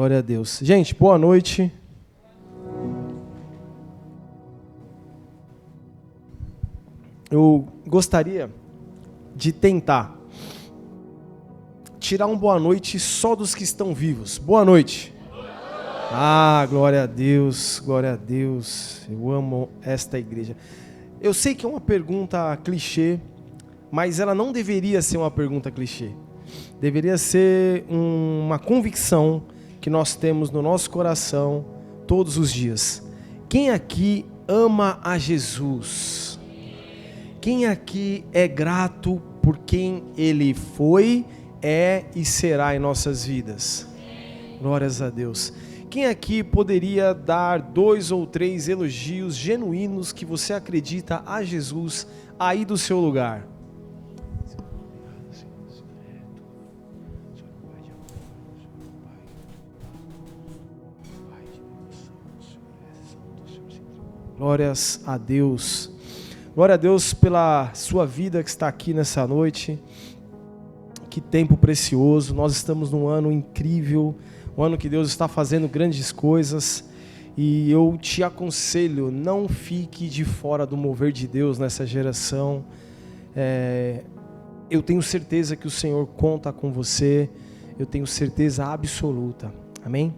Glória a Deus. Gente, boa noite. Eu gostaria de tentar tirar um boa noite só dos que estão vivos. Boa noite. Ah, glória a Deus, glória a Deus. Eu amo esta igreja. Eu sei que é uma pergunta clichê, mas ela não deveria ser uma pergunta clichê. Deveria ser uma convicção que nós temos no nosso coração todos os dias. Quem aqui ama a Jesus? Quem aqui é grato por quem Ele foi, é e será em nossas vidas? Glórias a Deus. Quem aqui poderia dar 2 ou 3 elogios genuínos que você acredita a Jesus aí do seu lugar? Glórias a Deus. Glória a Deus pela sua vida que está aqui nessa noite. Que tempo precioso. Nós estamos num ano incrível, um ano que Deus está fazendo grandes coisas. E eu te aconselho, não fique de fora do mover de Deus nessa geração. Eu tenho certeza que o Senhor conta com você. Eu tenho certeza absoluta. Amém?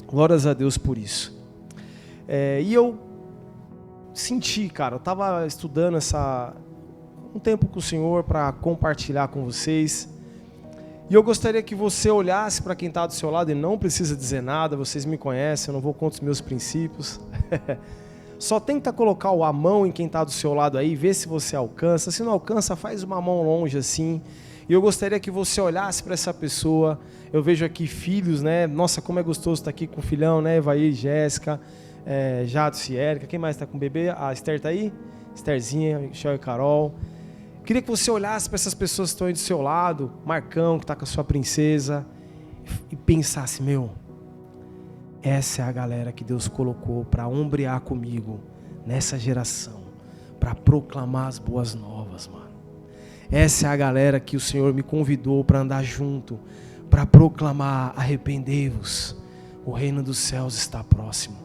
Glórias a Deus por isso. E eu senti, cara, eu estava estudando um tempo com o Senhor para compartilhar com vocês. E eu gostaria que você olhasse para quem está do seu lado e não precisa dizer nada, vocês me conhecem, eu não vou contra os meus princípios. Só tenta colocar a mão em quem está do seu lado aí, vê se você alcança. Se não alcança, faz uma mão longe assim. E eu gostaria que você olhasse para essa pessoa. Eu vejo aqui filhos, né? Nossa, como é gostoso estar aqui com o filhão, né? Evaí, Jéssica, Jadson e Érica. Quem mais está com o bebê? A Esther está aí? Estherzinha, Michel e Carol. Queria que você olhasse para essas pessoas que estão aí do seu lado, Marcão, que está com a sua princesa, e pensasse, essa é a galera que Deus colocou para ombrear comigo nessa geração, para proclamar as boas novas, mano. Essa é a galera que o Senhor me convidou para andar junto, para proclamar: arrependei-vos, o reino dos céus está próximo.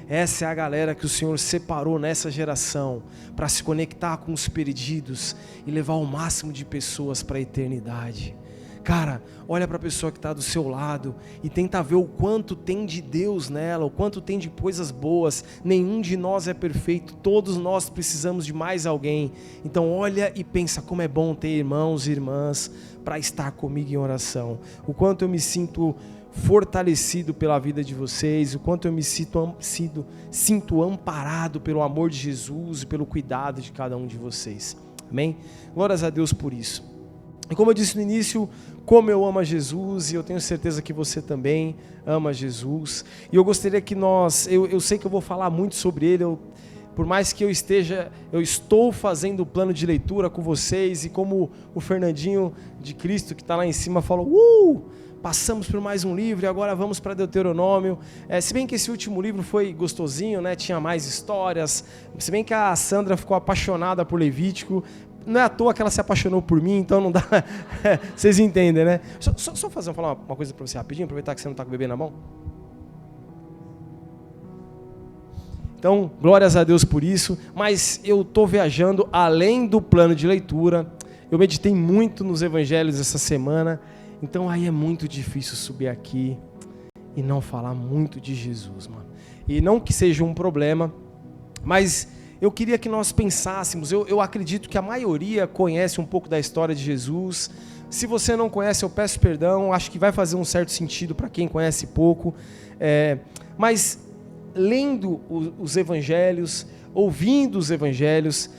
Essa é a galera que o Senhor separou nessa geração para se conectar com os perdidos e levar o máximo de pessoas para a eternidade. Cara, olha para a pessoa que está do seu lado e tenta ver o quanto tem de Deus nela, o quanto tem de coisas boas. Nenhum de nós é perfeito, todos nós precisamos de mais alguém. Então olha e pensa como é bom ter irmãos e irmãs para estar comigo em oração. O quanto eu me sinto fortalecido pela vida de vocês, o quanto eu me sinto amparado pelo amor de Jesus e pelo cuidado de cada um de vocês. Amém? Glórias a Deus por isso. E como eu disse no início, como eu amo a Jesus, e eu tenho certeza que você também ama Jesus, e eu gostaria que eu sei que eu vou falar muito sobre ele, por mais que eu estou fazendo o plano de leitura com vocês, e como o Fernandinho de Cristo, que está lá em cima, falou, passamos por mais um livro e agora vamos para Deuteronômio. Se bem que esse último livro foi gostosinho, né? Tinha mais histórias, se bem que a Sandra ficou apaixonada por Levítico, não é à toa que ela se apaixonou por mim, então não dá, vocês entendem, né? Só falar uma coisa para você rapidinho, aproveitar que você não está com o bebê na mão. Então, glórias a Deus por isso, mas eu estou viajando além do plano de leitura. Eu meditei muito nos evangelhos essa semana, então aí é muito difícil subir aqui e não falar muito de Jesus, mano. E não que seja um problema, mas eu queria que nós pensássemos, eu acredito que a maioria conhece um pouco da história de Jesus. Se você não conhece, eu peço perdão, acho que vai fazer um certo sentido para quem conhece pouco. Mas lendo os evangelhos, ouvindo os evangelhos,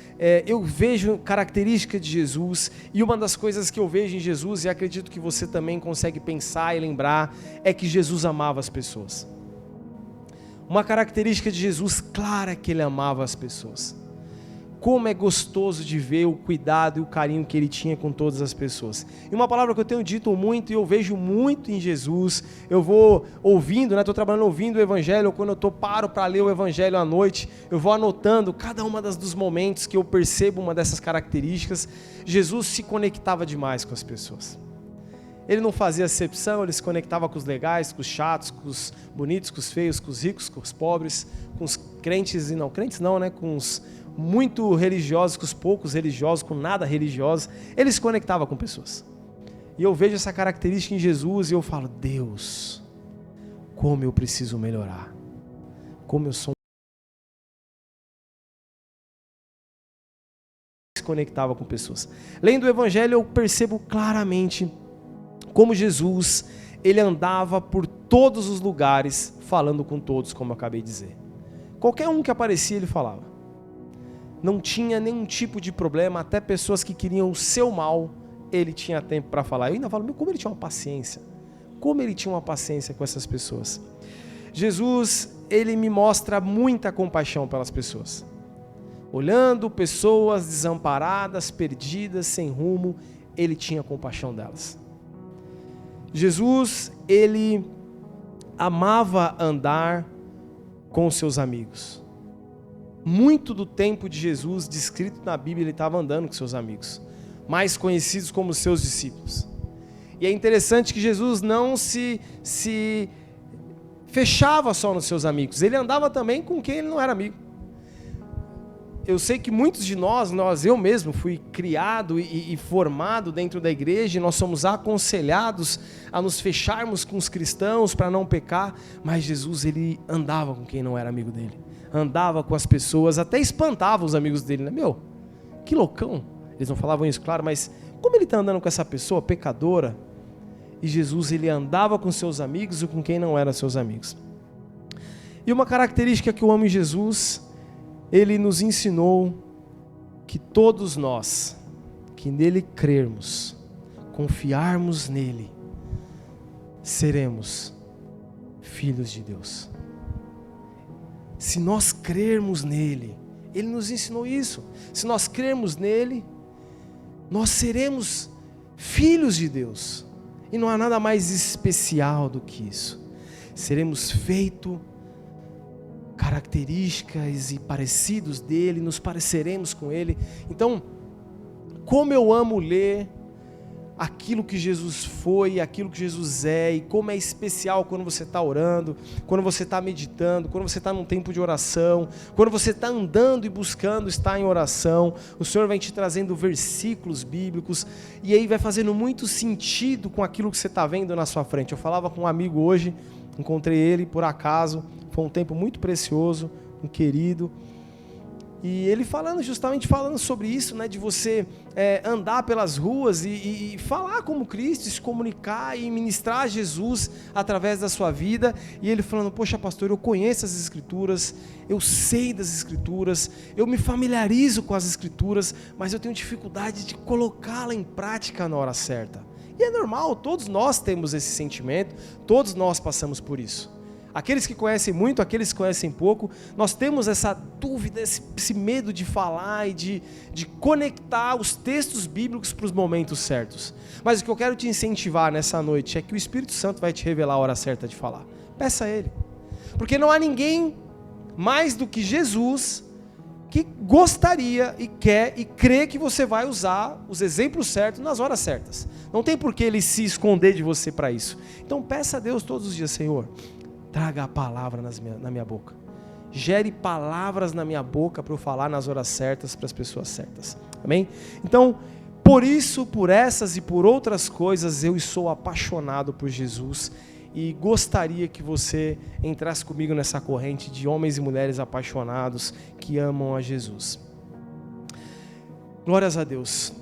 eu vejo características de Jesus, e uma das coisas que eu vejo em Jesus, e acredito que você também consegue pensar e lembrar, é que Jesus amava as pessoas. Uma característica de Jesus clara é que ele amava as pessoas. Como é gostoso de ver o cuidado e o carinho que ele tinha com todas as pessoas. E uma palavra que eu tenho dito muito e eu vejo muito em Jesus, eu vou ouvindo, estou trabalhando ouvindo o evangelho, ou quando eu paro para ler o evangelho à noite, eu vou anotando cada uma dos momentos que eu percebo uma dessas características. Jesus se conectava demais com as pessoas. Ele não fazia acepção, ele se conectava com os legais, com os chatos, com os bonitos, com os feios, com os ricos, com os pobres, com os crentes e não crentes não, né? Com os muito religiosos, com os poucos religiosos, com nada religiosos. Ele se conectava com pessoas. E eu vejo essa característica em Jesus e eu falo, Deus, como eu preciso melhorar. Como eu sou. Se conectava com pessoas. Lendo o Evangelho eu percebo claramente como Jesus, ele andava por todos os lugares, falando com todos, como eu acabei de dizer. Qualquer um que aparecia, ele falava. Não tinha nenhum tipo de problema, até pessoas que queriam o seu mal, ele tinha tempo para falar. Eu ainda falo, como ele tinha uma paciência. Como ele tinha uma paciência com essas pessoas. Jesus, ele me mostra muita compaixão pelas pessoas. Olhando pessoas desamparadas, perdidas, sem rumo, ele tinha compaixão delas. Jesus, ele amava andar com seus amigos. Muito do tempo de Jesus, descrito na Bíblia, ele estava andando com seus amigos, mais conhecidos como seus discípulos. E é interessante que Jesus não se fechava só nos seus amigos, ele andava também com quem ele não era amigo. Eu sei que muitos de nós, eu mesmo fui criado e formado dentro da igreja, e nós somos aconselhados a nos fecharmos com os cristãos para não pecar, mas Jesus, ele andava com quem não era amigo dele, andava com as pessoas, até espantava os amigos dele, né? Meu, que loucão, eles não falavam isso, claro, mas como ele está andando com essa pessoa pecadora? E Jesus, ele andava com seus amigos e com quem não eram seus amigos. E uma característica que eu amo em Jesus, ele nos ensinou que todos nós, que nele crermos, confiarmos nele, seremos filhos de Deus. Se nós crermos nele, ele nos ensinou isso. Se nós crermos nele, nós seremos filhos de Deus. E não há nada mais especial do que isso. Seremos feitos características e parecidos dele, nos pareceremos com ele. Então, como eu amo ler aquilo que Jesus foi, aquilo que Jesus é, e como é especial quando você está orando, quando você está meditando, quando você está num tempo de oração, quando você está andando e buscando estar em oração, o Senhor vai te trazendo versículos bíblicos, e aí vai fazendo muito sentido com aquilo que você está vendo na sua frente. Eu falava com um amigo hoje, encontrei ele por acaso, foi um tempo muito precioso, um querido, e ele justamente falando sobre isso, né, de você andar pelas ruas e falar como Cristo, se comunicar e ministrar Jesus através da sua vida, e ele falando, poxa pastor, eu conheço as Escrituras, eu sei das Escrituras, eu me familiarizo com as Escrituras, mas eu tenho dificuldade de colocá-la em prática na hora certa. E é normal, todos nós temos esse sentimento, todos nós passamos por isso. Aqueles que conhecem muito, aqueles que conhecem pouco, nós temos essa dúvida, esse medo de falar e de conectar os textos bíblicos para os momentos certos. Mas o que eu quero te incentivar nessa noite é que o Espírito Santo vai te revelar a hora certa de falar. Peça a Ele. Porque não há ninguém mais do que Jesus que gostaria e quer e crê que você vai usar os exemplos certos nas horas certas. Não tem por que Ele se esconder de você para isso. Então peça a Deus todos os dias, Senhor, traga a palavra na minha boca. Gere palavras na minha boca para eu falar nas horas certas para as pessoas certas. Amém? Então, por isso, por essas e por outras coisas, eu sou apaixonado por Jesus e gostaria que você entrasse comigo nessa corrente de homens e mulheres apaixonados que amam a Jesus. Glórias a Deus.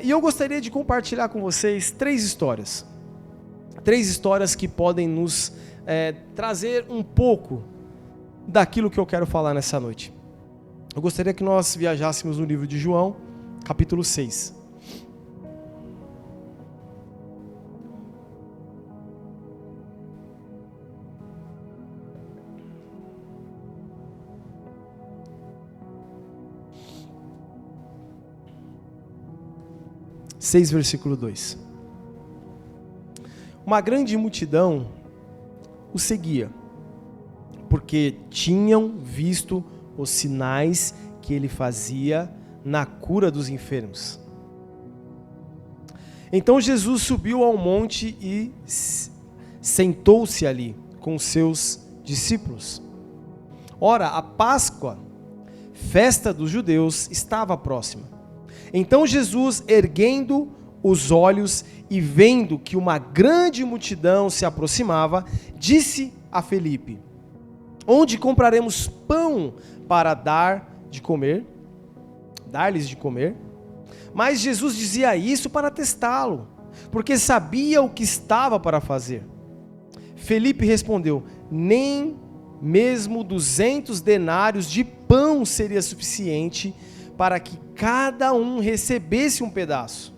E eu gostaria de compartilhar com vocês 3 histórias. 3 histórias que podem nos trazer um pouco daquilo que eu quero falar nessa noite. Eu gostaria que nós viajássemos no livro de João, capítulo 6. Versículo 2. Uma grande multidão o seguia, porque tinham visto os sinais que ele fazia na cura dos enfermos. Então Jesus subiu ao monte e sentou-se ali com os seus discípulos. Ora, a Páscoa, festa dos judeus, estava próxima. Então Jesus, erguendo os olhos e vendo que uma grande multidão se aproximava, disse a Felipe: onde compraremos pão para dar-lhes de comer? Mas Jesus dizia isso para testá-lo, porque sabia o que estava para fazer. Felipe respondeu: nem mesmo 200 denários de pão seria suficiente para que cada um recebesse um pedaço.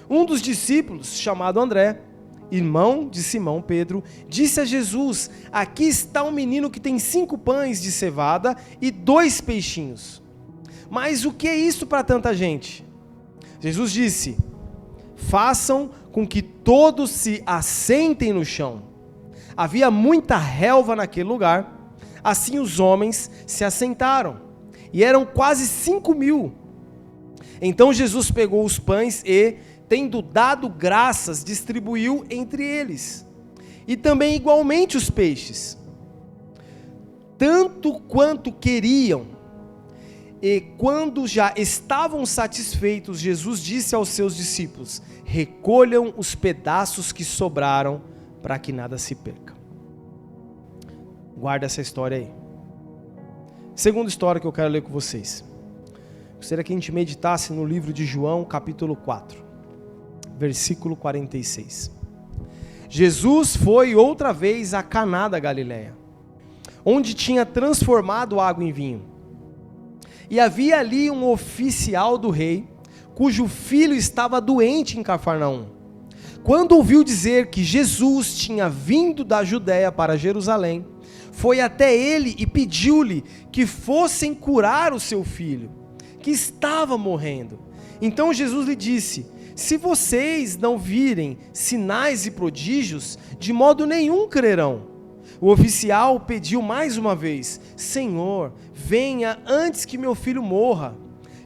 Um dos discípulos, chamado André, irmão de Simão Pedro, disse a Jesus: aqui está um menino que tem 5 pães de cevada e 2 peixinhos. Mas o que é isso para tanta gente? Jesus disse: façam com que todos se assentem no chão. Havia muita relva naquele lugar. Assim os homens se assentaram, e eram quase 5.000. Então Jesus pegou os pães e, tendo dado graças, distribuiu entre eles, e também igualmente os peixes, tanto quanto queriam. E quando já estavam satisfeitos, Jesus disse aos seus discípulos: recolham os pedaços que sobraram, para que nada se perca. Guarda essa história aí. Segunda história que eu quero ler com vocês. Gostaria que a gente meditasse no livro de João, capítulo 4, versículo 46. Jesus foi outra vez a Caná da Galileia, onde tinha transformado água em vinho. E havia ali um oficial do rei, cujo filho estava doente em Cafarnaum. Quando ouviu dizer que Jesus tinha vindo da Judéia para Jerusalém, foi até ele e pediu-lhe que fossem curar o seu filho, que estava morrendo. Então Jesus lhe disse: se vocês não virem sinais e prodígios, de modo nenhum crerão. O oficial pediu mais uma vez: Senhor, venha antes que meu filho morra.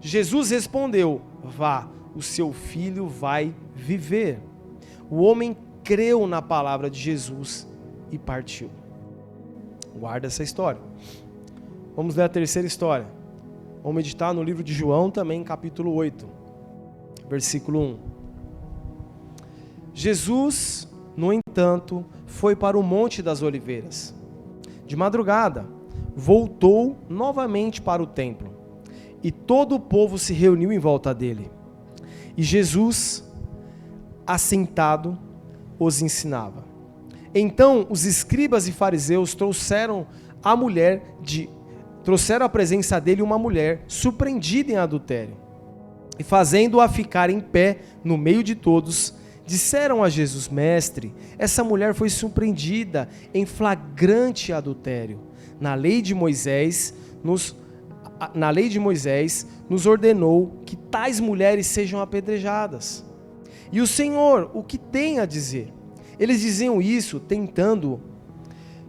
Jesus respondeu: vá, o seu filho vai viver. O homem creu na palavra de Jesus e partiu. Guarda essa história. Vamos ler a terceira história. Vamos meditar no livro de João também, capítulo 8, versículo 1. Jesus, no entanto, foi para o Monte das Oliveiras. De madrugada, voltou novamente para o templo, e todo o povo se reuniu em volta dele. E Jesus, assentado, os ensinava. Então os escribas e fariseus trouxeram à presença dele uma mulher surpreendida em adultério. E fazendo-a ficar em pé no meio de todos, disseram a Jesus: Mestre, essa mulher foi surpreendida em flagrante adultério. Na lei de Moisés nos ordenou que tais mulheres sejam apedrejadas. E o Senhor, o que tem a dizer? Eles diziam isso tentando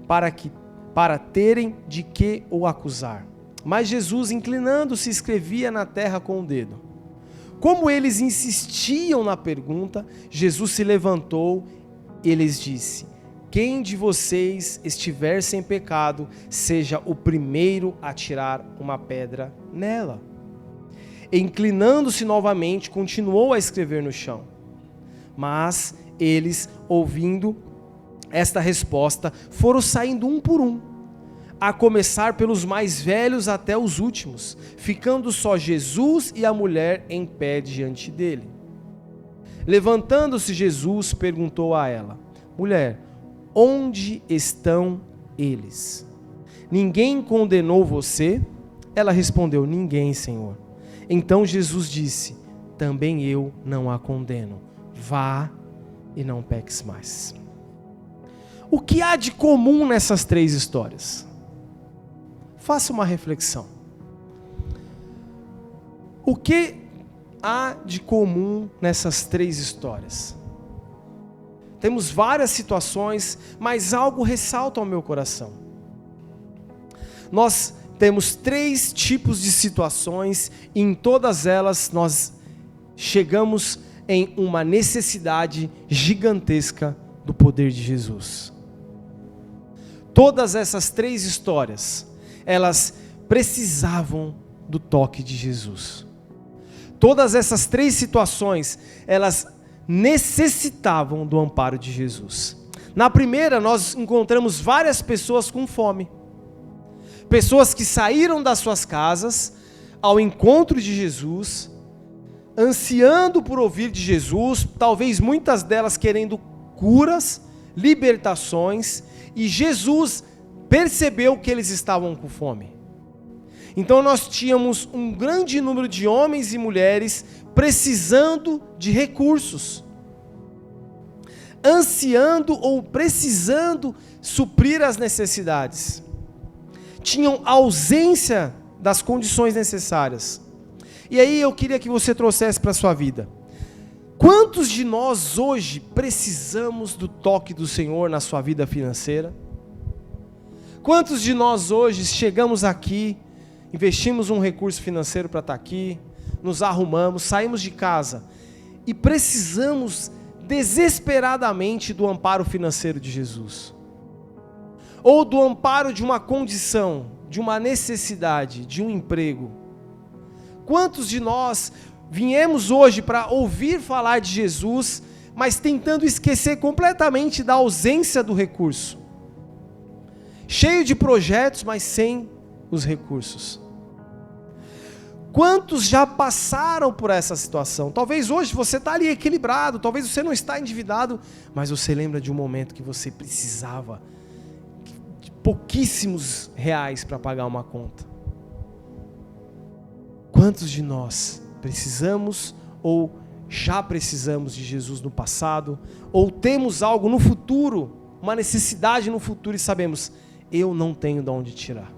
para terem de que o acusar. Mas Jesus, inclinando-se, escrevia na terra com o dedo. Como eles insistiam na pergunta, Jesus se levantou e lhes disse: quem de vocês estiver sem pecado, seja o primeiro a tirar uma pedra nela. E, inclinando-se novamente, continuou a escrever no chão. Mas eles, ouvindo esta resposta, foram saindo um por um, a começar pelos mais velhos até os últimos, ficando só Jesus e a mulher em pé diante dele. Levantando-se Jesus, perguntou a ela: mulher, onde estão eles? Ninguém condenou você? Ela respondeu: ninguém, Senhor. Então Jesus disse: também eu não a condeno. Vá e não peques mais. O que há de comum nessas 3 histórias? Faça uma reflexão. O que há de comum nessas 3 histórias? Temos várias situações, mas algo ressalta ao meu coração. Nós temos 3 tipos de situações e em todas elas nós chegamos em uma necessidade gigantesca do poder de Jesus. Todas essas 3 histórias, elas precisavam do toque de Jesus. Todas essas 3 situações, elas necessitavam do amparo de Jesus. Na primeira, nós encontramos várias pessoas com fome. Pessoas que saíram das suas casas ao encontro de Jesus, ansiando por ouvir de Jesus, talvez muitas delas querendo curas, libertações, e Jesus percebeu que eles estavam com fome. Então nós tínhamos um grande número de homens e mulheres precisando de recursos, ansiando ou precisando suprir as necessidades. Tinham ausência das condições necessárias. E aí eu queria que você trouxesse para a sua vida. Quantos de nós hoje precisamos do toque do Senhor na sua vida financeira? Quantos de nós hoje chegamos aqui, investimos um recurso financeiro para estar aqui, nos arrumamos, saímos de casa e precisamos desesperadamente do amparo financeiro de Jesus? Ou do amparo de uma condição, de uma necessidade, de um emprego? Quantos de nós viemos hoje para ouvir falar de Jesus, mas tentando esquecer completamente da ausência do recurso? Cheio de projetos, mas sem os recursos. Quantos já passaram por essa situação? Talvez hoje você está ali equilibrado, talvez você não está endividado, mas você lembra de um momento que você precisava de pouquíssimos reais para pagar uma conta. Quantos de nós precisamos ou já precisamos de Jesus no passado, ou temos algo no futuro, uma necessidade no futuro e sabemos, eu não tenho de onde tirar?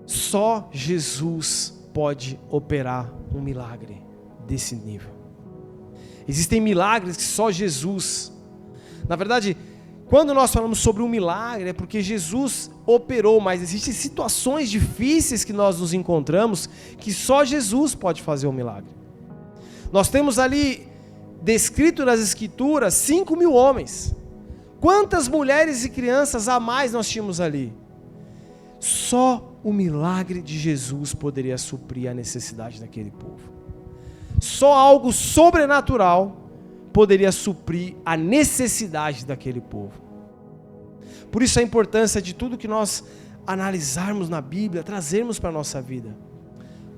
Só Jesus pode operar um milagre desse nível. Existem milagres que só Jesus. Na verdade, quando nós falamos sobre um milagre, é porque Jesus operou, mas existem situações difíceis que nós nos encontramos que só Jesus pode fazer um milagre. Nós temos ali descrito nas Escrituras 5.000 homens. Quantas mulheres e crianças a mais nós tínhamos ali? Só o milagre de Jesus poderia suprir a necessidade daquele povo. Só algo sobrenatural poderia suprir a necessidade daquele povo. Por isso a importância de tudo que nós analisarmos na Bíblia, trazermos para a nossa vida.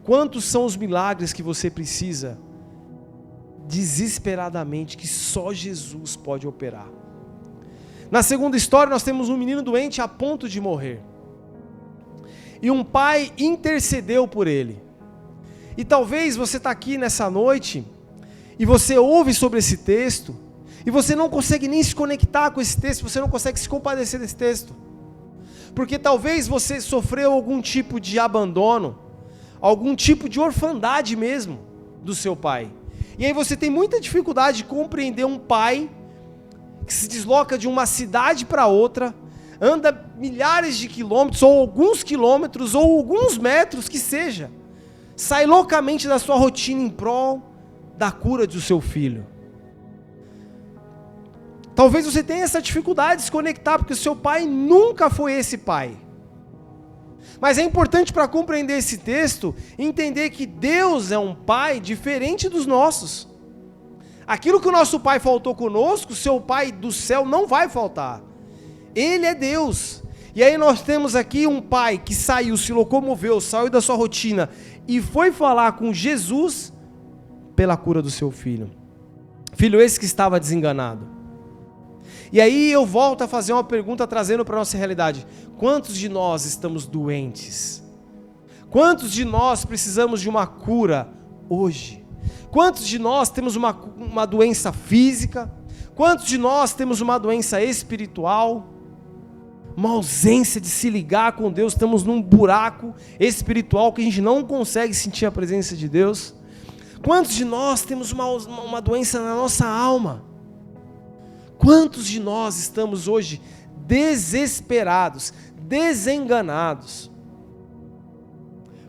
Quantos são os milagres que você precisa desesperadamente, que só Jesus pode operar? Na segunda história nós temos um menino doente a ponto de morrer. E um pai intercedeu por ele. E talvez você está aqui nessa noite, e você ouve sobre esse texto, e você não consegue nem se conectar com esse texto, você não consegue se compadecer desse texto. Porque talvez você sofreu algum tipo de abandono, algum tipo de orfandade mesmo do seu pai. E aí você tem muita dificuldade de compreender um pai que se desloca de uma cidade para outra, anda milhares de quilômetros, ou alguns quilômetros, ou alguns metros que seja, sai loucamente da sua rotina em prol da cura do seu filho. Talvez você tenha essa dificuldade de se conectar, porque o seu pai nunca foi esse pai. Mas é importante para compreender esse texto, entender que Deus é um pai diferente dos nossos. Aquilo que o nosso pai faltou conosco, o seu pai do céu não vai faltar. Ele é Deus. E aí nós temos aqui um pai que saiu, se locomoveu, saiu da sua rotina e foi falar com Jesus pela cura do seu filho. Filho esse que estava desenganado. E aí eu volto a fazer uma pergunta trazendo para a nossa realidade. Quantos de nós estamos doentes? Quantos de nós precisamos de uma cura hoje? Quantos de nós temos uma doença física? Quantos de nós temos uma doença espiritual? Uma ausência de se ligar com Deus, estamos num buraco espiritual que a gente não consegue sentir a presença de Deus. Quantos de nós temos uma doença na nossa alma? Quantos de nós estamos hoje desesperados, desenganados?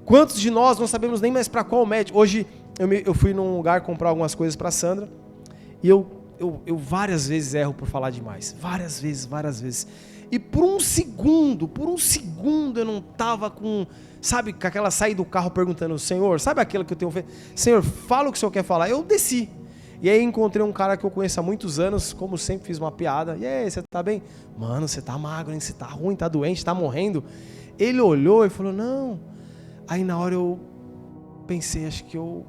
Quantos de nós não sabemos nem mais para qual médico? Hoje eu fui num lugar comprar algumas coisas para Sandra, e eu várias vezes erro por falar demais. Várias vezes. E por um segundo eu não tava com aquela saída do carro perguntando, Senhor, sabe aquela que eu tenho feito? Senhor, fala o que o Senhor quer falar. Eu desci. E aí encontrei um cara que eu conheço há muitos anos, como sempre fiz uma piada. E aí, você tá bem? Mano, você tá magro, hein? Você tá ruim, tá doente, tá morrendo. Ele olhou e falou, não. Aí na hora eu pensei, acho que eu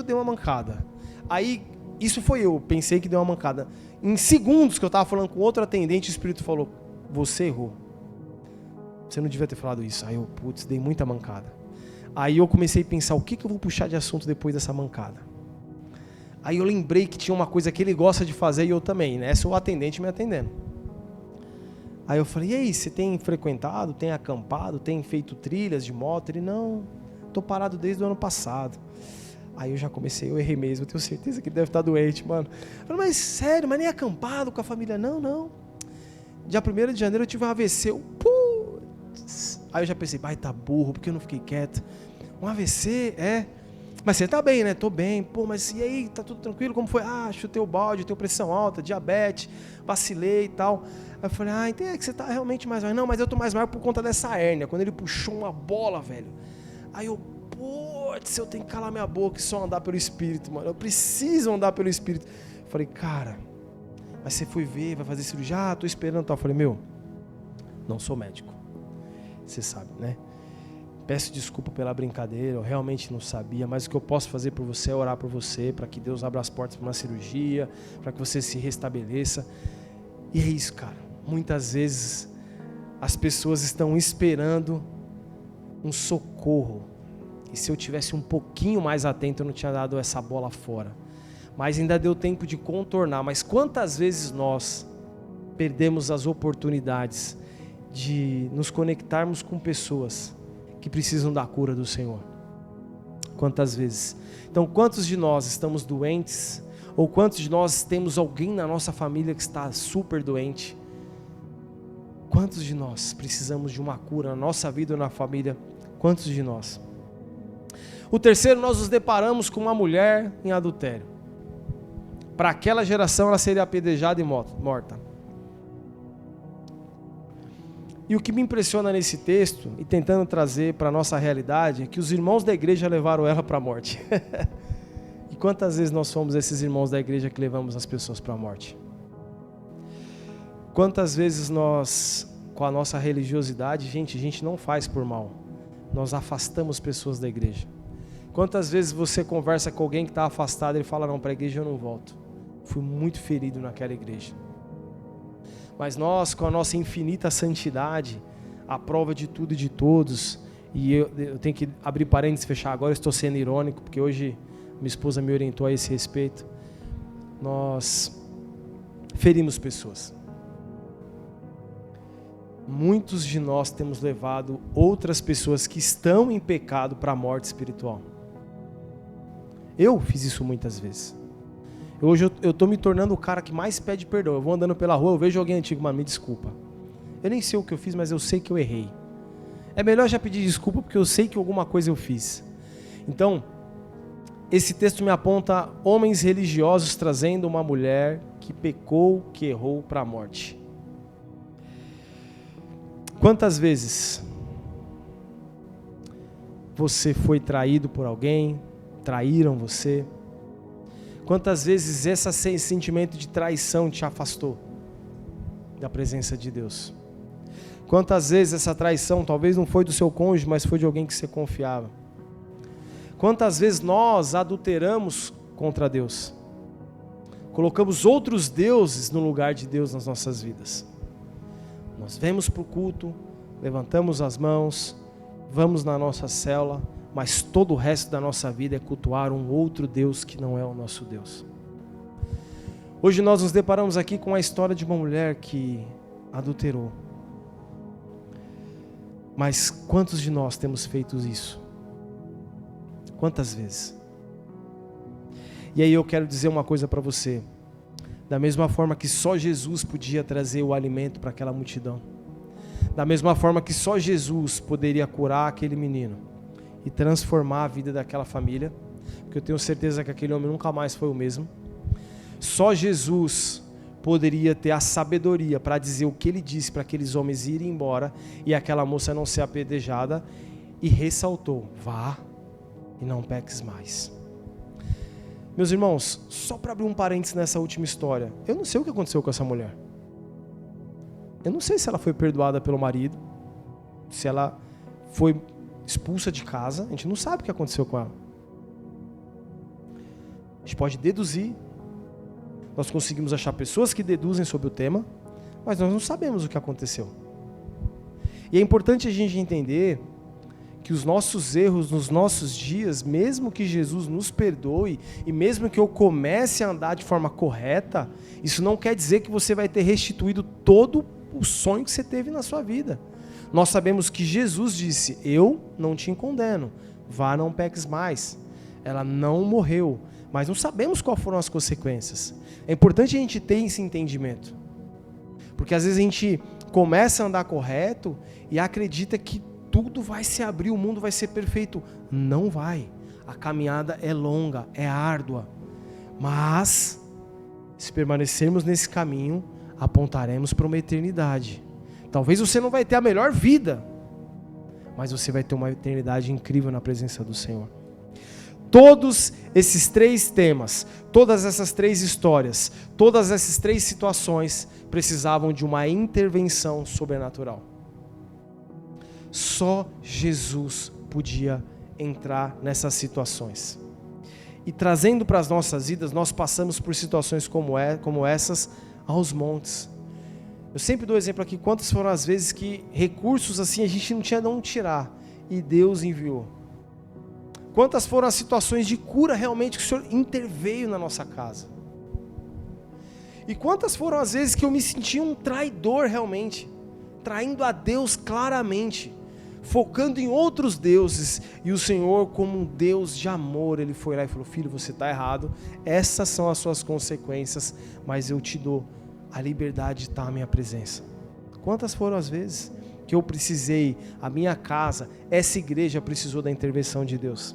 dei uma mancada. Aí, isso foi eu, pensei que deu uma mancada. Em segundos que eu tava falando com outro atendente, o Espírito falou, você errou. Você não devia ter falado isso. Aí eu, dei muita mancada. Aí eu comecei a pensar, o que eu vou puxar de assunto depois dessa mancada? Aí eu lembrei que tinha uma coisa que ele gosta de fazer e eu também, né? Sou o atendente me atendendo. Aí eu falei, e aí, você tem frequentado, tem acampado, tem feito trilhas de moto? Ele, não, tô parado desde o ano passado. Aí eu já comecei, eu errei mesmo, eu tenho certeza que ele deve estar doente, mano. Eu falei, mas sério, mas nem acampado com a família? Não. Dia 1º de janeiro eu tive um AVC, Aí eu já pensei, tá burro, porque eu não fiquei quieto? Um AVC, Mas você tá bem, né? Tô bem. Mas e aí, tá tudo tranquilo? Como foi? Chutei o balde, tenho pressão alta, diabetes, vacilei e tal. Aí eu falei, entendi que você tá realmente mais magro. Não, mas eu tô mais magro por conta dessa hérnia. Quando ele puxou uma bola, velho. Aí eu, eu tenho que calar minha boca e só andar pelo Espírito, mano. Eu preciso andar pelo Espírito. Eu falei, cara, mas você foi ver, vai fazer cirurgia? Tô esperando e tal. Eu falei, não sou médico. Você sabe, né? Peço desculpa pela brincadeira, eu realmente não sabia, mas o que eu posso fazer por você é orar por você, para que Deus abra as portas para uma cirurgia, para que você se restabeleça. E é isso, cara. Muitas vezes as pessoas estão esperando um socorro. E se eu tivesse um pouquinho mais atento, eu não tinha dado essa bola fora. Mas ainda deu tempo de contornar. Mas quantas vezes nós perdemos as oportunidades de nos conectarmos com pessoas que precisam da cura do Senhor? Quantas vezes? Então, quantos de nós estamos doentes? Ou quantos de nós temos alguém na nossa família que está super doente? Quantos de nós precisamos de uma cura na nossa vida ou na família? Quantos de nós? O terceiro, nós nos deparamos com uma mulher em adultério. Para aquela geração, ela seria apedrejada e morta. E o que me impressiona nesse texto, e tentando trazer para a nossa realidade, é que os irmãos da igreja levaram ela para a morte. E quantas vezes nós somos esses irmãos da igreja que levamos as pessoas para a morte? Quantas vezes nós, com a nossa religiosidade, a gente não faz por mal. Nós afastamos pessoas da igreja. Quantas vezes você conversa com alguém que está afastado e ele fala, não, para a igreja eu não volto. Fui muito ferido naquela igreja. Mas nós, com a nossa infinita santidade, à prova de tudo e de todos, e eu tenho que abrir parênteses e fechar agora, eu estou sendo irônico, porque hoje minha esposa me orientou a esse respeito. Nós ferimos pessoas. Muitos de nós temos levado outras pessoas que estão em pecado para a morte espiritual. Eu fiz isso muitas vezes. Hoje eu estou me tornando o cara que mais pede perdão. Eu vou andando pela rua, eu vejo alguém antigo, mano, me desculpa. Eu nem sei o que eu fiz, mas eu sei que eu errei. É melhor já pedir desculpa, porque eu sei que alguma coisa eu fiz. Então, esse texto me aponta homens religiosos trazendo uma mulher que pecou, que errou para a morte. Quantas vezes você foi traído por alguém, traíram você? Quantas vezes esse sentimento de traição te afastou da presença de Deus? Quantas vezes essa traição talvez não foi do seu cônjuge, mas foi de alguém que você confiava? Quantas vezes nós adulteramos contra Deus? Colocamos outros deuses no lugar de Deus nas nossas vidas. Nós vemos para o culto, levantamos as mãos, vamos na nossa célula, mas todo o resto da nossa vida é cultuar um outro Deus que não é o nosso Deus. Hoje nós nos deparamos aqui com a história de uma mulher que adulterou. Mas quantos de nós temos feito isso? Quantas vezes? E aí eu quero dizer uma coisa para você. Da mesma forma que só Jesus podia trazer o alimento para aquela multidão. Da mesma forma que só Jesus poderia curar aquele menino. e transformar a vida daquela família, porque eu tenho certeza que aquele homem nunca mais foi o mesmo. Só Jesus poderia ter a sabedoria para dizer o que ele disse para aqueles homens irem embora e aquela moça não ser apedrejada, e ressaltou: vá e não peques mais. Meus irmãos, só para abrir um parênteses nessa última história, eu não sei o que aconteceu com essa mulher. Eu não sei se ela foi perdoada pelo marido, se ela foi expulsa de casa, a gente não sabe o que aconteceu com ela. A gente pode deduzir, nós conseguimos achar pessoas que deduzem sobre o tema, mas nós não sabemos o que aconteceu. E é importante a gente entender que os nossos erros nos nossos dias, mesmo que Jesus nos perdoe, e mesmo que eu comece a andar de forma correta, isso não quer dizer que você vai ter restituído todo o sonho que você teve na sua vida. Nós sabemos que Jesus disse: eu não te condeno, vá, não peques mais. Ela não morreu, mas não sabemos quais foram as consequências. É importante a gente ter esse entendimento, porque às vezes a gente começa a andar correto e acredita que tudo vai se abrir, o mundo vai ser perfeito. Não vai. A caminhada é longa, é árdua. Mas, se permanecermos nesse caminho, apontaremos para uma eternidade. Talvez você não vai ter a melhor vida, mas você vai ter uma eternidade incrível na presença do Senhor. Todos esses 3 temas, todas essas 3 histórias, todas essas 3 situações precisavam de uma intervenção sobrenatural. Só Jesus podia entrar nessas situações. E trazendo para as nossas vidas, nós passamos por situações como essas aos montes. Eu sempre dou exemplo aqui, quantas foram as vezes que recursos assim a gente não tinha de onde tirar, e Deus enviou. Quantas foram as situações de cura realmente que o Senhor interveio na nossa casa. E quantas foram as vezes que eu me senti um traidor realmente, traindo a Deus claramente, focando em outros deuses, e o Senhor, como um Deus de amor, Ele foi lá e falou: filho, você está errado, essas são as suas consequências, mas eu te dou a liberdade de estar na minha presença. Quantas foram as vezes que eu precisei, a minha casa, essa igreja precisou da intervenção de Deus?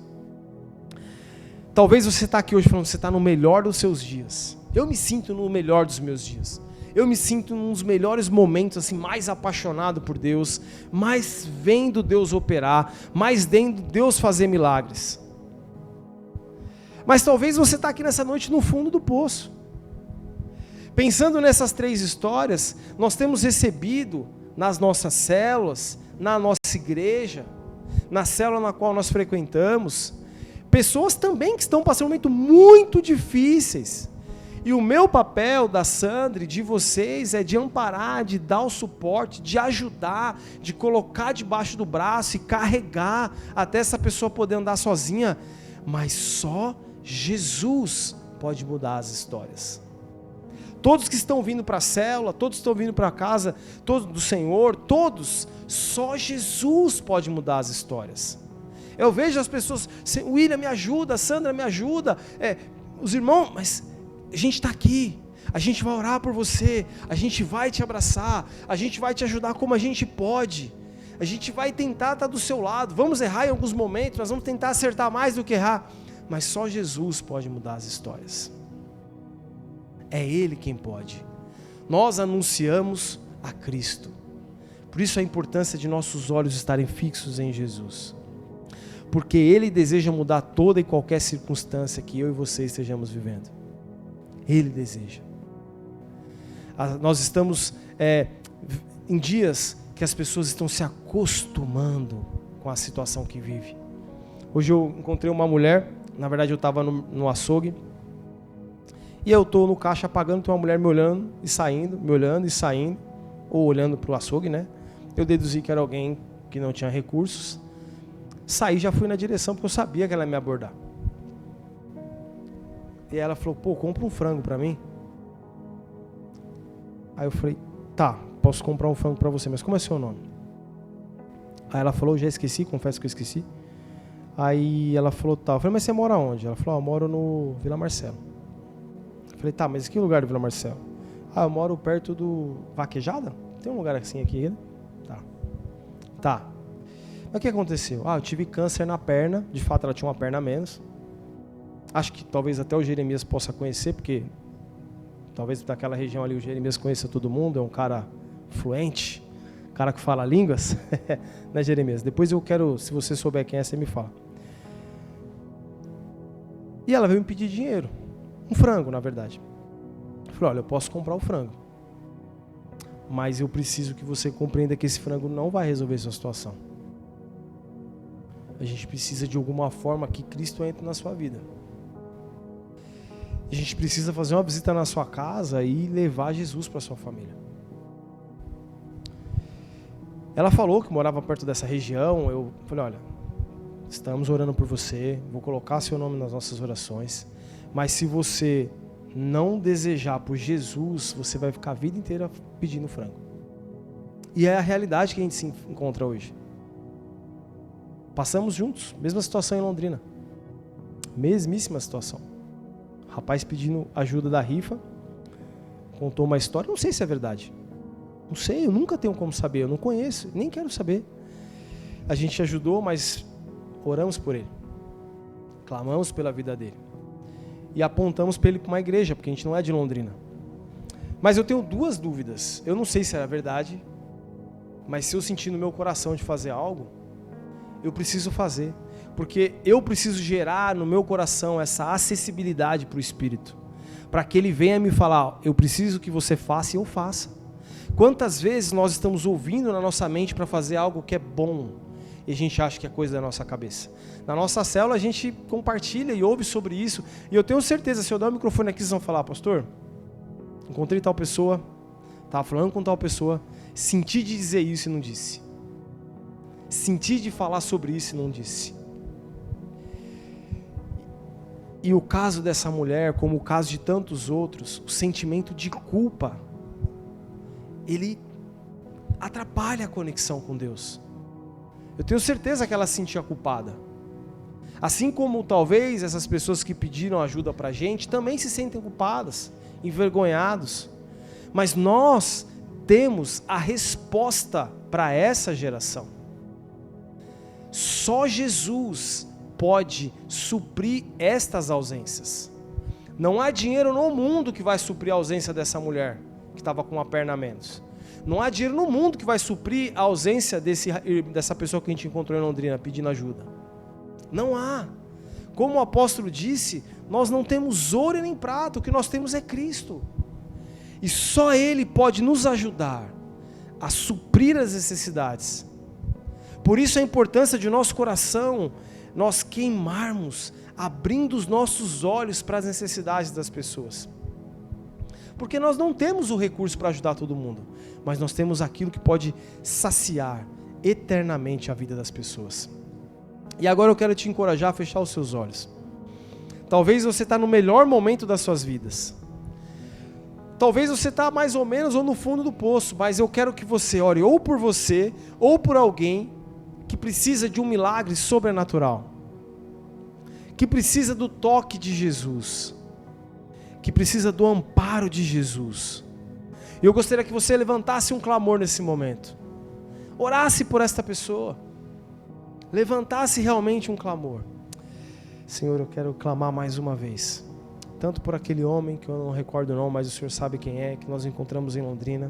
Talvez você está aqui hoje falando que você está no melhor dos seus dias. Eu me sinto no melhor dos meus dias. Eu me sinto nos melhores momentos, assim, mais apaixonado por Deus, mais vendo Deus operar, mais vendo Deus fazer milagres. Mas talvez você está aqui nessa noite no fundo do poço. Pensando nessas 3 histórias, nós temos recebido nas nossas células, na nossa igreja, na célula na qual nós frequentamos, pessoas também que estão passando momentos muito difíceis. E o meu papel, da Sandra e de vocês, é de amparar, de dar o suporte, de ajudar, de colocar debaixo do braço e carregar até essa pessoa poder andar sozinha. Mas só Jesus pode mudar as histórias. Todos que estão vindo para a célula, todos que estão vindo para a casa, todos do Senhor, todos, só Jesus pode mudar as histórias. Eu vejo as pessoas: William me ajuda, Sandra me ajuda, os irmãos, mas a gente está aqui, a gente vai orar por você, a gente vai te abraçar, a gente vai te ajudar como a gente pode, a gente vai tentar estar do seu lado, vamos errar em alguns momentos, nós vamos tentar acertar mais do que errar, mas só Jesus pode mudar as histórias. É Ele quem pode. Nós anunciamos a Cristo. Por isso a importância de nossos olhos estarem fixos em Jesus. Porque Ele deseja mudar toda e qualquer circunstância que eu e você estejamos vivendo. Ele deseja. Nós estamos em dias que as pessoas estão se acostumando com a situação que vive. Hoje eu encontrei uma mulher, na verdade eu estava no açougue, e eu estou no caixa pagando, tem uma mulher me olhando e saindo, ou olhando para o açougue, né? Eu deduzi que era alguém que não tinha recursos. Saí, já fui na direção, porque eu sabia que ela ia me abordar. E ela falou: pô, compra um frango para mim. Aí eu falei: tá, posso comprar um frango para você, mas como é seu nome? Aí ela falou: já esqueci, confesso que eu esqueci. Aí ela falou: tá. Eu falei: mas você mora onde? Ela falou: eu moro no Vila Marcelo. Eu falei: tá, mas que lugar do Vila Marcelo? Ah, eu moro perto do Vaquejada? Tem um lugar assim aqui, né? Tá. Mas o que aconteceu? Eu tive câncer na perna, de fato ela tinha uma perna a menos. Acho que talvez até o Jeremias possa conhecer, porque talvez daquela região ali o Jeremias conheça todo mundo, é um cara fluente, cara que fala línguas, né, Jeremias? Depois eu quero, se você souber quem é, você me fala. E ela veio me pedir dinheiro, um frango, na verdade. Eu falei, olha, eu posso comprar o frango, mas eu preciso que você compreenda que esse frango não vai resolver sua situação. A gente precisa de alguma forma que Cristo entre na sua vida. A gente precisa fazer uma visita na sua casa e levar Jesus para sua família. Ela falou que morava perto dessa região. Eu falei, olha, estamos orando por você, vou colocar seu nome nas nossas orações, mas se você não desejar por Jesus, você vai ficar a vida inteira pedindo frango. E é a realidade que a gente se encontra hoje. Passamos juntos, mesma situação em Londrina. Mesmíssima situação. Rapaz pedindo ajuda da rifa, contou uma história, não sei se é verdade. Não sei, eu nunca tenho como saber, eu não conheço, nem quero saber. A gente ajudou, mas oramos por ele. Clamamos pela vida dele. E apontamos para ele para uma igreja, porque a gente não é de Londrina. Mas eu tenho duas dúvidas. Eu não sei se era verdade, mas se eu sentir no meu coração de fazer algo, eu preciso fazer. Porque eu preciso gerar no meu coração essa acessibilidade para o Espírito. Para que ele venha me falar, eu preciso que você faça e eu faça. Quantas vezes nós estamos ouvindo na nossa mente para fazer algo que é bom e a gente acha que é coisa da nossa cabeça? Na nossa célula a gente compartilha e ouve sobre isso. E eu tenho certeza, se eu dar o microfone aqui, vocês vão falar, pastor, encontrei tal pessoa, estava falando com tal pessoa, senti de dizer isso e não disse. Senti de falar sobre isso e não disse. E o caso dessa mulher, como o caso de tantos outros, o sentimento de culpa, ele atrapalha a conexão com Deus. Eu tenho certeza que ela se sentia culpada. Assim como talvez essas pessoas que pediram ajuda para a gente também se sentem culpadas, envergonhados. Mas nós temos a resposta para essa geração. Só Jesus pode suprir estas ausências. Não há dinheiro no mundo que vai suprir a ausência dessa mulher que estava com uma perna a menos. Não há dinheiro no mundo que vai suprir a ausência dessa pessoa que a gente encontrou em Londrina pedindo ajuda. Não há. Como o apóstolo disse, nós não temos ouro e nem prata, o que nós temos é Cristo. E só Ele pode nos ajudar a suprir as necessidades. Por isso a importância de nosso coração nós queimarmos, abrindo os nossos olhos para as necessidades das pessoas. Porque nós não temos o recurso para ajudar todo mundo, mas nós temos aquilo que pode saciar eternamente a vida das pessoas. E agora eu quero te encorajar a fechar os seus olhos. Talvez você está no melhor momento das suas vidas. Talvez você está mais ou menos ou no fundo do poço, mas eu quero que você ore ou por você, ou por alguém que precisa de um milagre sobrenatural, que precisa do toque de Jesus, que precisa do amparo de Jesus. E eu gostaria que você levantasse um clamor nesse momento, orasse por esta pessoa, levantasse realmente um clamor. Senhor, eu quero clamar mais uma vez, tanto por aquele homem, que eu não recordo o nome, mas o Senhor sabe quem é, que nós encontramos em Londrina.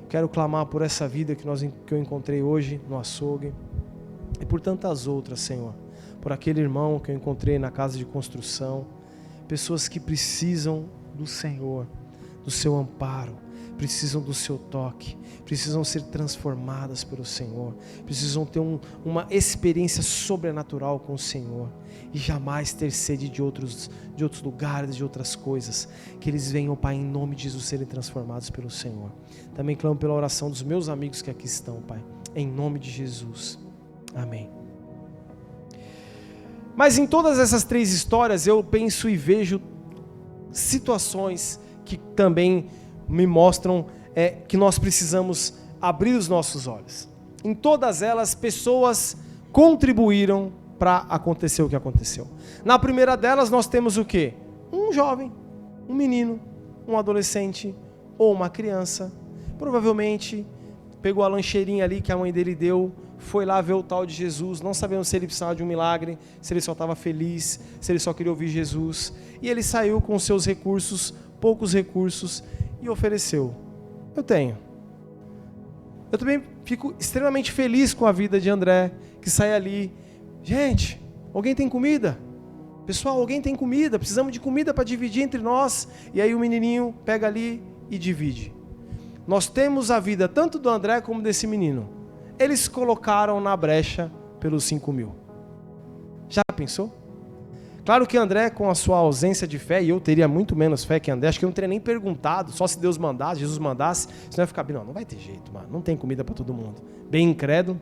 Quero clamar por essa vida que eu encontrei hoje no açougue, e por tantas outras, Senhor, por aquele irmão que eu encontrei na casa de construção, pessoas que precisam do Senhor, do seu amparo, precisam do seu toque, precisam ser transformadas pelo Senhor, precisam ter uma experiência sobrenatural com o Senhor, e jamais ter sede de outros lugares, de outras coisas, que eles venham, Pai, em nome de Jesus, serem transformados pelo Senhor. Também clamo pela oração dos meus amigos que aqui estão, Pai, em nome de Jesus, amém. Mas em todas essas três histórias eu penso e vejo situações que também me mostram que nós precisamos abrir os nossos olhos. Em todas elas, pessoas contribuíram para acontecer o que aconteceu. Na primeira delas, nós temos o quê? Um jovem, um menino, um adolescente ou uma criança, provavelmente pegou a lancheirinha ali que a mãe dele deu foi lá ver o tal de Jesus, não sabendo se ele precisava de um milagre, se ele só estava feliz, se ele só queria ouvir Jesus. E ele saiu com seus recursos, poucos recursos, e ofereceu. Eu tenho. Eu também fico extremamente feliz com a vida de André, que sai ali. Gente, alguém tem comida? Pessoal, alguém tem comida? Precisamos de comida para dividir entre nós. E aí o menininho pega ali e divide. Nós temos a vida tanto do André como desse menino. Eles colocaram na brecha pelos 5.000. Já pensou? Claro que André, com a sua ausência de fé, e eu teria muito menos fé que André, acho que eu não teria nem perguntado, só se Deus mandasse, Jesus mandasse, senão ia ficar bem, não vai ter jeito, mano, não tem comida para todo mundo. Bem incrédulo.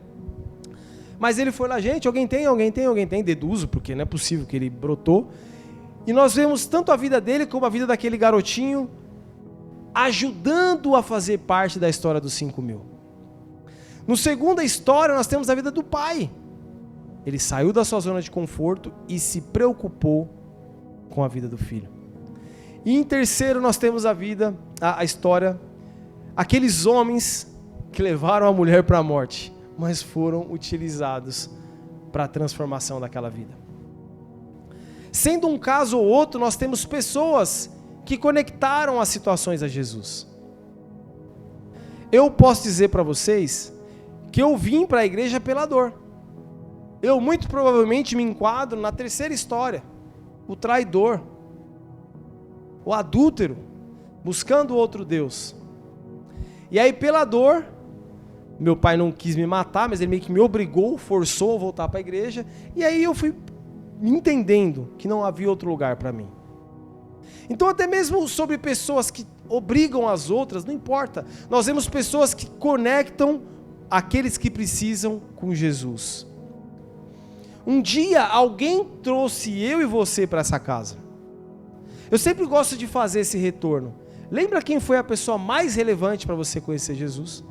Mas ele foi lá, gente, alguém tem, deduzo, porque não é possível que ele brotou. E nós vemos tanto a vida dele como a vida daquele garotinho, ajudando a fazer parte da história dos 5.000. No segunda história, nós temos a vida do pai. Ele saiu da sua zona de conforto e se preocupou com a vida do filho. E em terceiro, nós temos a história, aqueles homens que levaram a mulher para a morte, mas foram utilizados para a transformação daquela vida. Sendo um caso ou outro, nós temos pessoas que conectaram as situações a Jesus. Eu posso dizer para vocês que eu vim para a igreja pela dor. Eu muito provavelmente me enquadro na terceira história, o traidor, o adúltero, buscando outro Deus. E aí pela dor, meu pai não quis me matar, mas ele meio que me obrigou, forçou a voltar para a igreja, e aí eu fui entendendo que não havia outro lugar para mim. Então até mesmo sobre pessoas que obrigam as outras, não importa, nós vemos pessoas que conectam aqueles que precisam com Jesus. Um dia alguém trouxe eu e você para essa casa. Eu sempre gosto de fazer esse retorno. Lembra quem foi a pessoa mais relevante para você conhecer Jesus?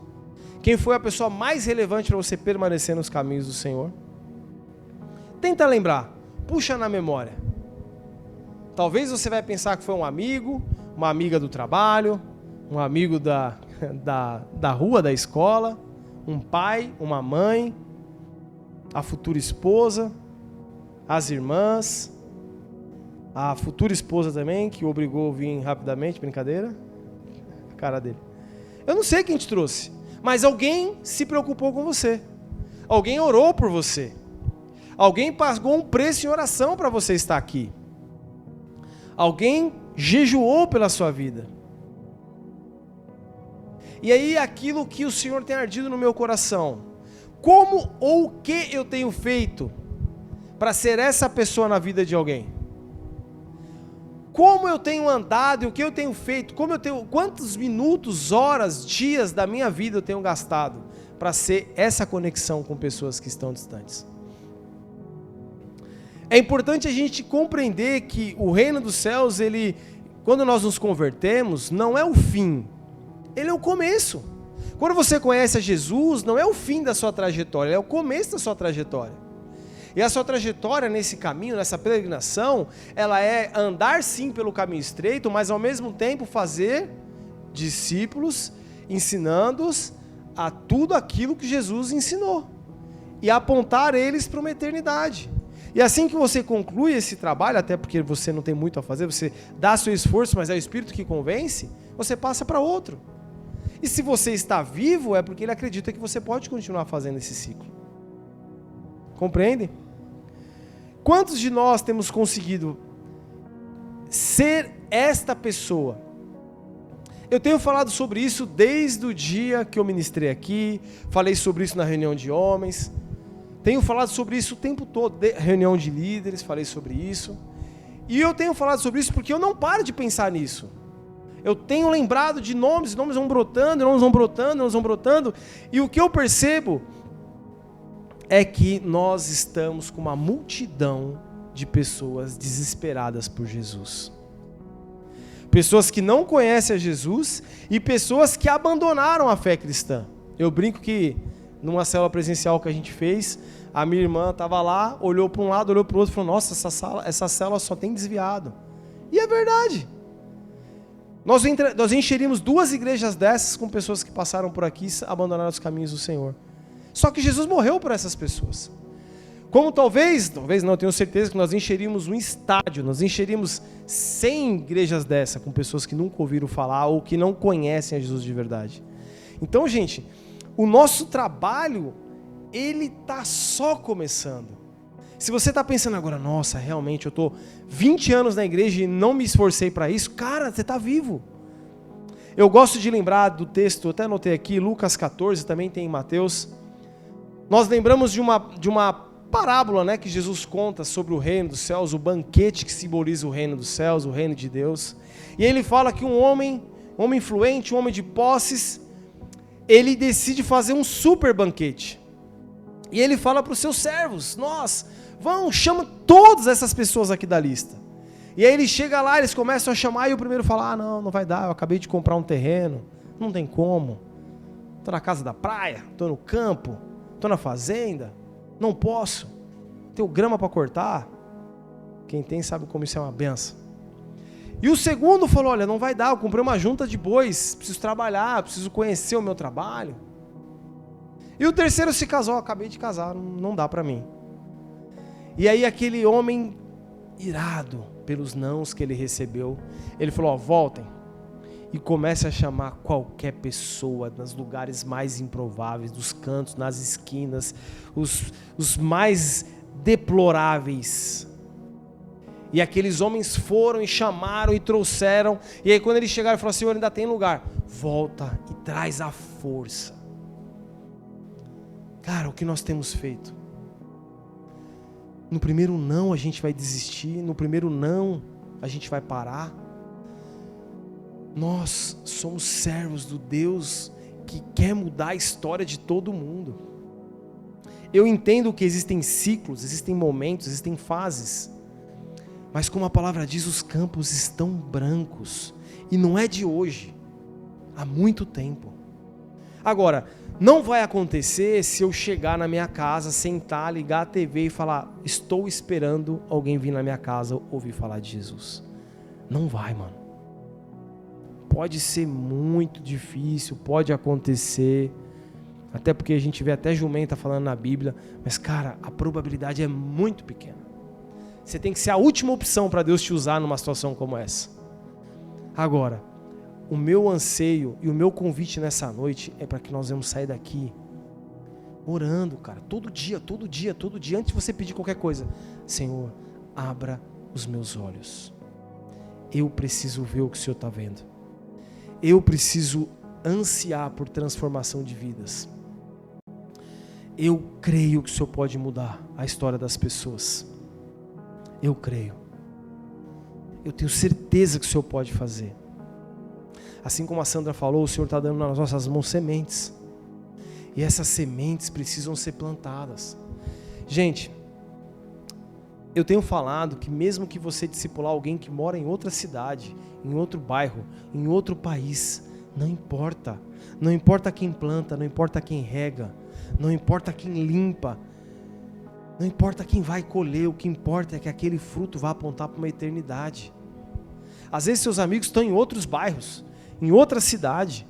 Quem foi a pessoa mais relevante para você permanecer nos caminhos do Senhor? Tenta lembrar, puxa na memória. Talvez você vai pensar que foi um amigo, uma amiga do trabalho, um amigo da rua, da escola, um pai, uma mãe, a futura esposa, as irmãs, a futura esposa também, que o obrigou a vir rapidamente, brincadeira, a cara dele. Eu não sei quem te trouxe, mas alguém se preocupou com você, alguém orou por você, alguém pagou um preço em oração para você estar aqui, alguém jejuou pela sua vida. E aí aquilo que o Senhor tem ardido no meu coração, como ou o que eu tenho feito para ser essa pessoa na vida de alguém? Como eu tenho andado e o que eu tenho feito? Quantos minutos, horas, dias da minha vida eu tenho gastado para ser essa conexão com pessoas que estão distantes? É importante a gente compreender que o reino dos céus, quando nós nos convertemos, não é o fim, ele é o começo. Quando você conhece a Jesus, não é o fim da sua trajetória, é o começo da sua trajetória. E a sua trajetória nesse caminho, nessa peregrinação, ela é andar sim pelo caminho estreito, mas ao mesmo tempo fazer discípulos, ensinando-os a tudo aquilo que Jesus ensinou. E apontar eles para uma eternidade. E assim que você conclui esse trabalho, até porque você não tem muito a fazer, você dá seu esforço, mas é o Espírito que convence, você passa para outro. E se você está vivo, é porque ele acredita que você pode continuar fazendo esse ciclo. Compreendem? Quantos de nós temos conseguido ser esta pessoa? Eu tenho falado sobre isso desde o dia que eu ministrei aqui, falei sobre isso na reunião de homens, tenho falado sobre isso o tempo todo, reunião de líderes, falei sobre isso. E eu tenho falado sobre isso porque eu não paro de pensar nisso. Eu tenho lembrado de nomes vão brotando, nomes vão brotando, e o que eu percebo é que nós estamos com uma multidão de pessoas desesperadas por Jesus. Pessoas que não conhecem a Jesus e pessoas que abandonaram a fé cristã. Eu brinco que numa célula presencial que a gente fez, a minha irmã estava lá, olhou para um lado, olhou para o outro e falou, nossa, essa célula só tem desviado. E é verdade. Nós encheríamos 2 igrejas dessas com pessoas que passaram por aqui e abandonaram os caminhos do Senhor. Só que Jesus morreu por essas pessoas. Como talvez não, tenho certeza que nós encheríamos um estádio, nós encheríamos 100 igrejas dessa, com pessoas que nunca ouviram falar ou que não conhecem a Jesus de verdade. Então, gente, o nosso trabalho, ele está só começando. Se você está pensando agora, nossa, realmente eu estou 20 anos na igreja e não me esforcei para isso, cara, você está vivo. Eu gosto de lembrar do texto, eu até anotei aqui, Lucas 14, também tem em Mateus. Nós lembramos de uma parábola, né, que Jesus conta sobre o reino dos céus, o banquete que simboliza o reino dos céus, o reino de Deus. E ele fala que um homem influente, um homem de posses, ele decide fazer um super banquete. E ele fala para os seus servos, chama todas essas pessoas aqui da lista. E aí ele chega lá, eles começam a chamar, e o primeiro fala, não vai dar, eu acabei de comprar um terreno, não tem como. Estou na casa da praia, estou no campo, estou na fazenda, não posso, tenho grama para cortar. Quem tem sabe como isso é uma benção. E o segundo falou, olha, não vai dar, eu comprei uma junta de bois, preciso trabalhar, preciso conhecer o meu trabalho. E o terceiro se casou, acabei de casar, não dá para mim. E aí aquele homem irado pelos nãos que ele recebeu, ele falou, voltem e comece a chamar qualquer pessoa nos lugares mais improváveis, dos cantos, nas esquinas, os mais deploráveis. E aqueles homens foram e chamaram e trouxeram, e aí quando eles chegaram, ele falou, Senhor, ainda tem lugar, volta e traz a força. Cara, o que nós temos feito? No primeiro não a gente vai desistir, no primeiro não a gente vai parar. Nós somos servos do Deus que quer mudar a história de todo mundo. Eu entendo que existem ciclos, existem momentos, existem fases, mas como a palavra diz, os campos estão brancos, e não é de hoje, há muito tempo. Agora, não vai acontecer se eu chegar na minha casa, sentar, ligar a TV e falar, estou esperando alguém vir na minha casa ouvir falar de Jesus. Não vai, mano. Pode ser muito difícil, pode acontecer, até porque a gente vê até jumenta falando na Bíblia, mas cara, a probabilidade é muito pequena. Você tem que ser a última opção para Deus te usar numa situação como essa. Agora, o meu anseio e o meu convite nessa noite é para que nós vamos sair daqui orando, cara, todo dia, antes de você pedir qualquer coisa. Senhor, abra os meus olhos. Eu preciso ver o que o Senhor está vendo. Eu preciso ansiar por transformação de vidas. Eu creio que o Senhor pode mudar a história das pessoas. Eu creio. Eu tenho certeza que o Senhor pode fazer. Assim como a Sandra falou, o Senhor está dando nas nossas mãos sementes. E essas sementes precisam ser plantadas. Gente, eu tenho falado que mesmo que você discipular alguém que mora em outra cidade, em outro bairro, em outro país, não importa. Não importa quem planta, não importa quem rega, não importa quem limpa, não importa quem vai colher, o que importa é que aquele fruto vá apontar para uma eternidade. Às vezes seus amigos estão em outros bairros, em outra cidade,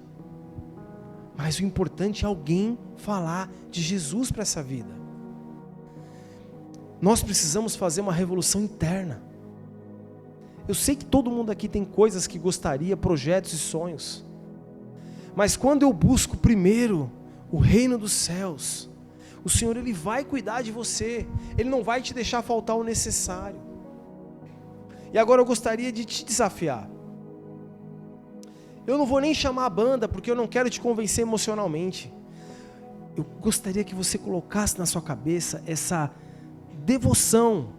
mas o importante é alguém falar de Jesus para essa vida. Nós precisamos fazer uma revolução interna. Eu sei que todo mundo aqui tem coisas que gostaria, projetos e sonhos, mas quando eu busco primeiro o reino dos céus, o Senhor Ele vai cuidar de você, Ele não vai te deixar faltar o necessário. E agora eu gostaria de te desafiar. Eu não vou nem chamar a banda, porque eu não quero te convencer emocionalmente. Eu gostaria que você colocasse na sua cabeça essa devoção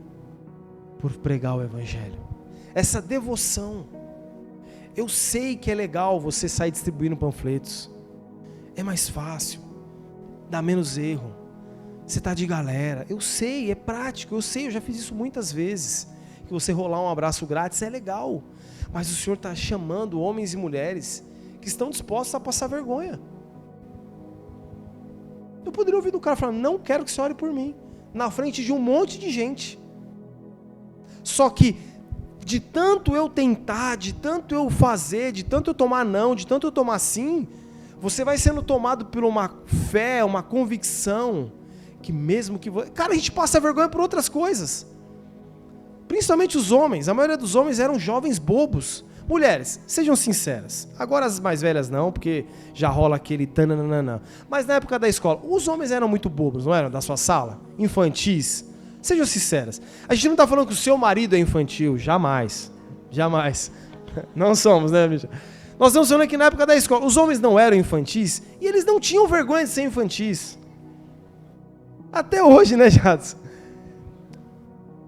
por pregar o Evangelho. Essa devoção. Eu sei que é legal você sair distribuindo panfletos. É mais fácil. Dá menos erro. Você está de galera. Eu sei, é prático. Eu sei, eu já fiz isso muitas vezes. Que você rolar um abraço grátis é legal. Mas o Senhor está chamando homens e mulheres que estão dispostos a passar vergonha. Eu poderia ouvir do cara falando, não quero que você ore por mim. Na frente de um monte de gente. Só que, de tanto eu tentar, de tanto eu fazer, de tanto eu tomar não, de tanto eu tomar sim, Você vai sendo tomado por uma fé, uma convicção, que mesmo que... Cara, a gente passa vergonha por outras coisas. Principalmente os homens. A maioria dos homens eram jovens bobos. Mulheres, sejam sinceras. Agora as mais velhas não, porque já rola aquele tananana. Mas na época da escola, os homens eram muito bobos, não eram? Da sua sala? Infantis. Sejam sinceras. A gente não está falando que o seu marido é infantil. Jamais. Jamais. Não somos, né, bicho? Nós estamos falando que na época da escola, os homens não eram infantis e eles não tinham vergonha de ser infantis. Até hoje, né, Jadson?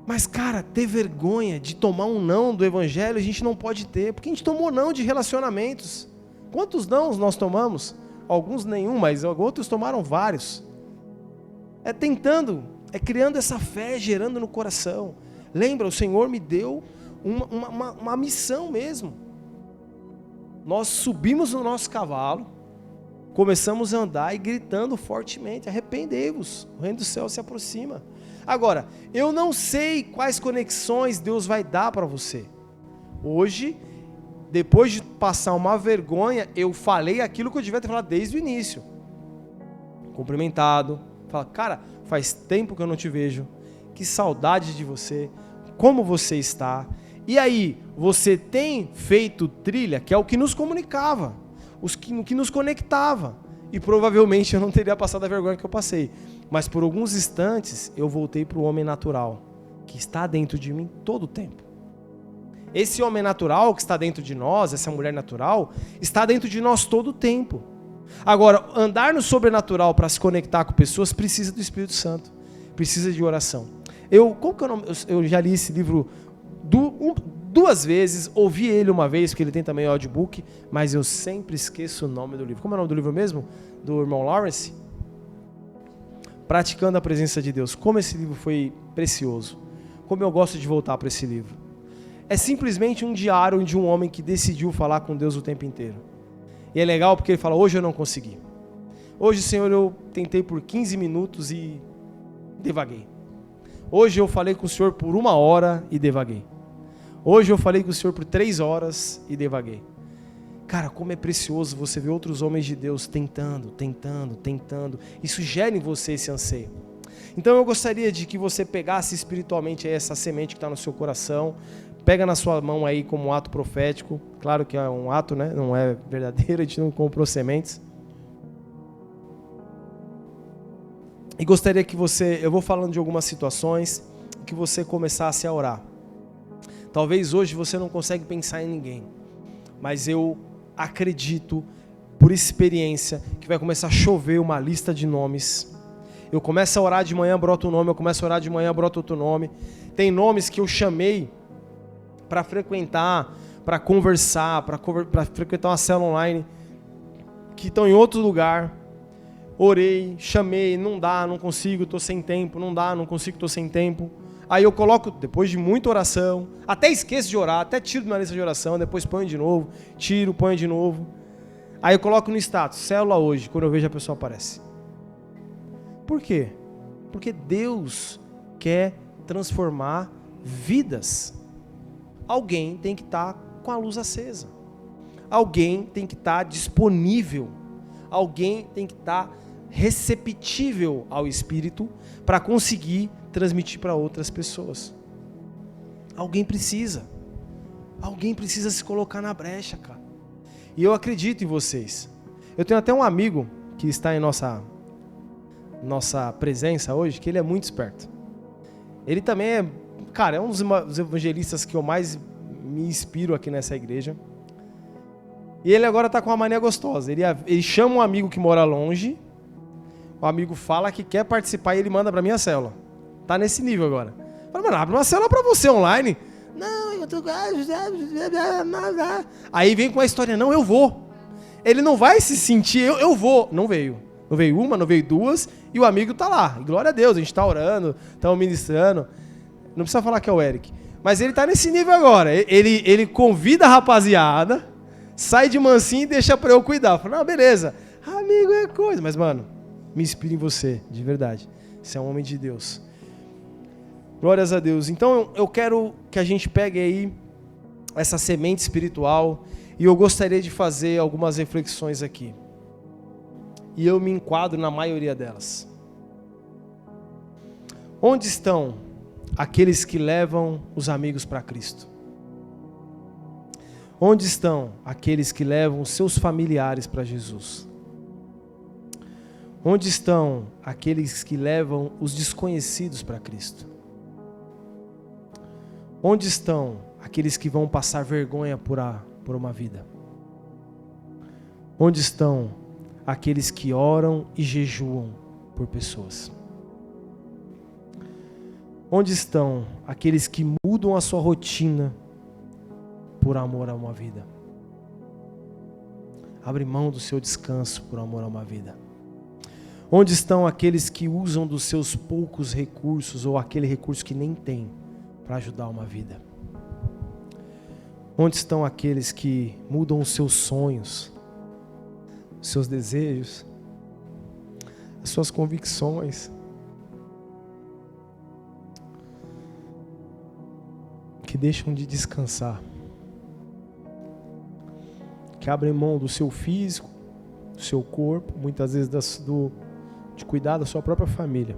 Mas, cara, ter vergonha de tomar um não do evangelho a gente não pode ter, porque a gente tomou não de relacionamentos. Quantos nãos nós tomamos? Alguns nenhum, mas outros tomaram vários. É tentando, é criando essa fé, gerando no coração. Lembra, o Senhor me deu uma missão mesmo. Nós subimos no nosso cavalo, começamos a andar e gritando fortemente, arrependei-vos, o reino do céu se aproxima. Agora, eu não sei quais conexões Deus vai dar para você. Hoje, depois de passar uma vergonha, eu falei aquilo que eu devia ter falado desde o início. Cumprimentado, fala, cara, faz tempo que eu não te vejo, que saudade de você, como você está. E aí, você tem feito trilha, que é o que nos comunicava, o que nos conectava. E provavelmente eu não teria passado a vergonha que eu passei. Mas por alguns instantes eu voltei para o homem natural, que está dentro de mim todo o tempo. Esse homem natural que está dentro de nós, essa mulher natural, está dentro de nós todo o tempo. Agora, andar no sobrenatural para se conectar com pessoas precisa do Espírito Santo, precisa de oração. Qual que é o nome? Eu já li esse livro duas vezes, ouvi ele uma vez, porque ele tem também audiobook, mas eu sempre esqueço o nome do livro. Como é o nome do livro mesmo? Do irmão Lawrence? Praticando a presença de Deus. Como esse livro foi precioso. Como eu gosto de voltar para esse livro. É simplesmente um diário de um homem que decidiu falar com Deus o tempo inteiro. E é legal porque ele fala, hoje eu não consegui. Hoje, Senhor, eu tentei por 15 minutos e devaguei. Hoje eu falei com o Senhor por 1 hora e devaguei. Hoje eu falei com o Senhor por 3 horas e devaguei. Cara, como é precioso você ver outros homens de Deus tentando. Isso gera em você esse anseio. Então eu gostaria de que você pegasse espiritualmente essa semente que está no seu coração, pega na sua mão aí como um ato profético. Claro que é um ato, né? Não é verdadeiro, a gente não comprou sementes. E gostaria que eu vou falando de algumas situações, que você começasse a orar. Talvez hoje você não consegue pensar em ninguém, mas eu acredito, por experiência, que vai começar a chover uma lista de nomes. Eu começo a orar de manhã, brota um nome, eu começo a orar de manhã, brota outro nome. Tem nomes que eu chamei para frequentar, para conversar, para frequentar uma célula online, que estão em outro lugar. Orei, chamei, não dá, não consigo, estou sem tempo, não dá, não consigo, estou sem tempo. Aí eu coloco, depois de muita oração, até esqueço de orar, até tiro de uma lista de oração, depois ponho de novo, tiro, ponho de novo. Aí eu coloco no status, célula hoje, quando eu vejo a pessoa aparece. Por quê? Porque Deus quer transformar vidas. Alguém tem que estar com a luz acesa. Alguém tem que estar disponível. Alguém tem que estar receptível ao Espírito para conseguir transmitir para outras pessoas. Alguém precisa se colocar na brecha, cara. E eu acredito em vocês. Eu tenho até um amigo que está em nossa presença hoje, que ele é muito esperto. Ele também é um dos evangelistas que eu mais me inspiro aqui nessa igreja. E ele agora está com uma mania gostosa. Ele chama um amigo que mora longe, o amigo fala que quer participar e ele manda para minha célula. Tá nesse nível agora. Fala, mano, abre uma célula para você online. Não, eu tô... Aí vem com a história, não, eu vou. Ele não vai se sentir, eu vou. Não veio. Não veio uma, não veio duas, e o amigo tá lá. E glória a Deus, a gente tá orando, estamos ministrando. Não precisa falar que é o Eric. Mas ele tá nesse nível agora. Ele convida a rapaziada, sai de mansinho e deixa para eu cuidar. Fala, não, beleza. Amigo é coisa. Mas, mano, me inspira em você, de verdade. Você é um homem de Deus. Glórias a Deus. Então eu quero que a gente pegue aí essa semente espiritual e eu gostaria de fazer algumas reflexões aqui. e eu me enquadro na maioria delas. Onde estão aqueles que levam os amigos para Cristo? Onde estão aqueles que levam seus familiares para Jesus? Onde estão aqueles que levam os desconhecidos para Cristo? Onde estão aqueles que vão passar vergonha por uma vida? Onde estão aqueles que oram e jejuam por pessoas? Onde estão aqueles que mudam a sua rotina por amor a uma vida? Abre mão do seu descanso por amor a uma vida. Onde estão aqueles que usam dos seus poucos recursos ou aquele recurso que nem tem para ajudar uma vida? Onde estão aqueles que mudam os seus sonhos, os seus desejos, as suas convicções, que deixam de descansar, que abrem mão do seu físico, do seu corpo, muitas vezes de cuidar da sua própria família,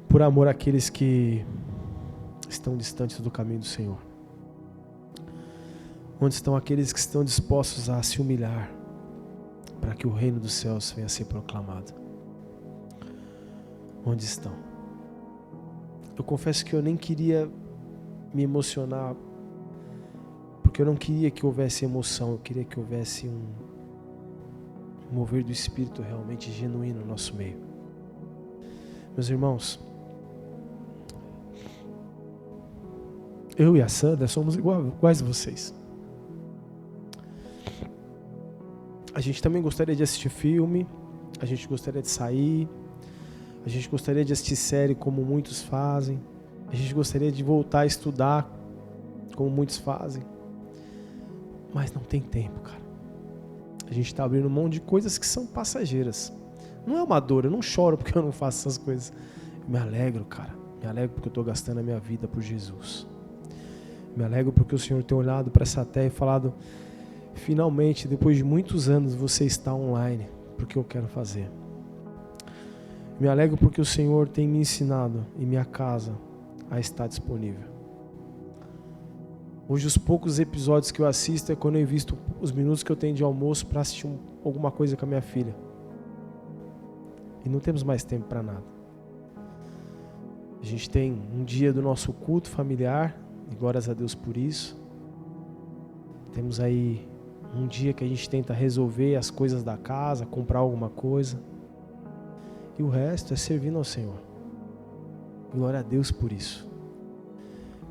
por amor àqueles que estão distantes do caminho do Senhor? Onde estão aqueles que estão dispostos a se humilhar para que o reino dos céus venha a ser proclamado? Onde estão? Eu confesso que eu nem queria me emocionar, porque eu não queria que houvesse emoção, eu queria que houvesse um mover do Espírito realmente genuíno no nosso meio. Meus irmãos, eu e a Sandra somos iguais a vocês. A gente também gostaria de assistir filme, a gente gostaria de sair, a gente gostaria de assistir série como muitos fazem, a gente gostaria de voltar a estudar como muitos fazem, mas não tem tempo, cara. A gente está abrindo mão de coisas que são passageiras. Não é uma dor, eu não choro porque eu não faço essas coisas. Eu me alegro, cara. Me alegro porque eu estou gastando a minha vida por Jesus. Me alegro porque o Senhor tem olhado para essa terra e falado: finalmente, depois de muitos anos, você está online, porque eu quero fazer. Me alegro porque o Senhor tem me ensinado em minha casa a estar disponível. Hoje os poucos episódios que eu assisto é quando eu invisto os minutos que eu tenho de almoço para assistir alguma coisa com a minha filha. E não temos mais tempo para nada. A gente tem um dia do nosso culto familiar, e glórias a Deus por isso. Temos aí um dia que a gente tenta resolver as coisas da casa, comprar alguma coisa. E o resto é servindo ao Senhor. Glória a Deus por isso.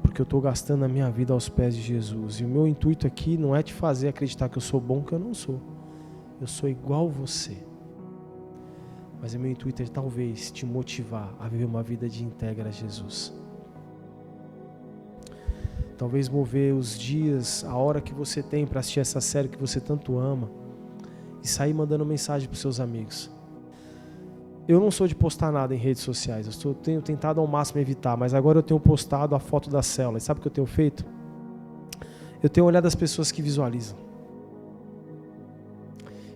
Porque eu estou gastando a minha vida aos pés de Jesus. E o meu intuito aqui não é te fazer acreditar que eu sou bom, que eu não sou. Eu sou igual você. Mas o meu intuito é talvez te motivar a viver uma vida de entrega a Jesus. Talvez mover os dias, a hora que você tem para assistir essa série que você tanto ama e sair mandando mensagem para os seus amigos. Eu não sou de postar nada em redes sociais, eu tenho tentado ao máximo evitar, mas agora eu tenho postado a foto da célula. E sabe o que eu tenho feito? Eu tenho olhado as pessoas que visualizam.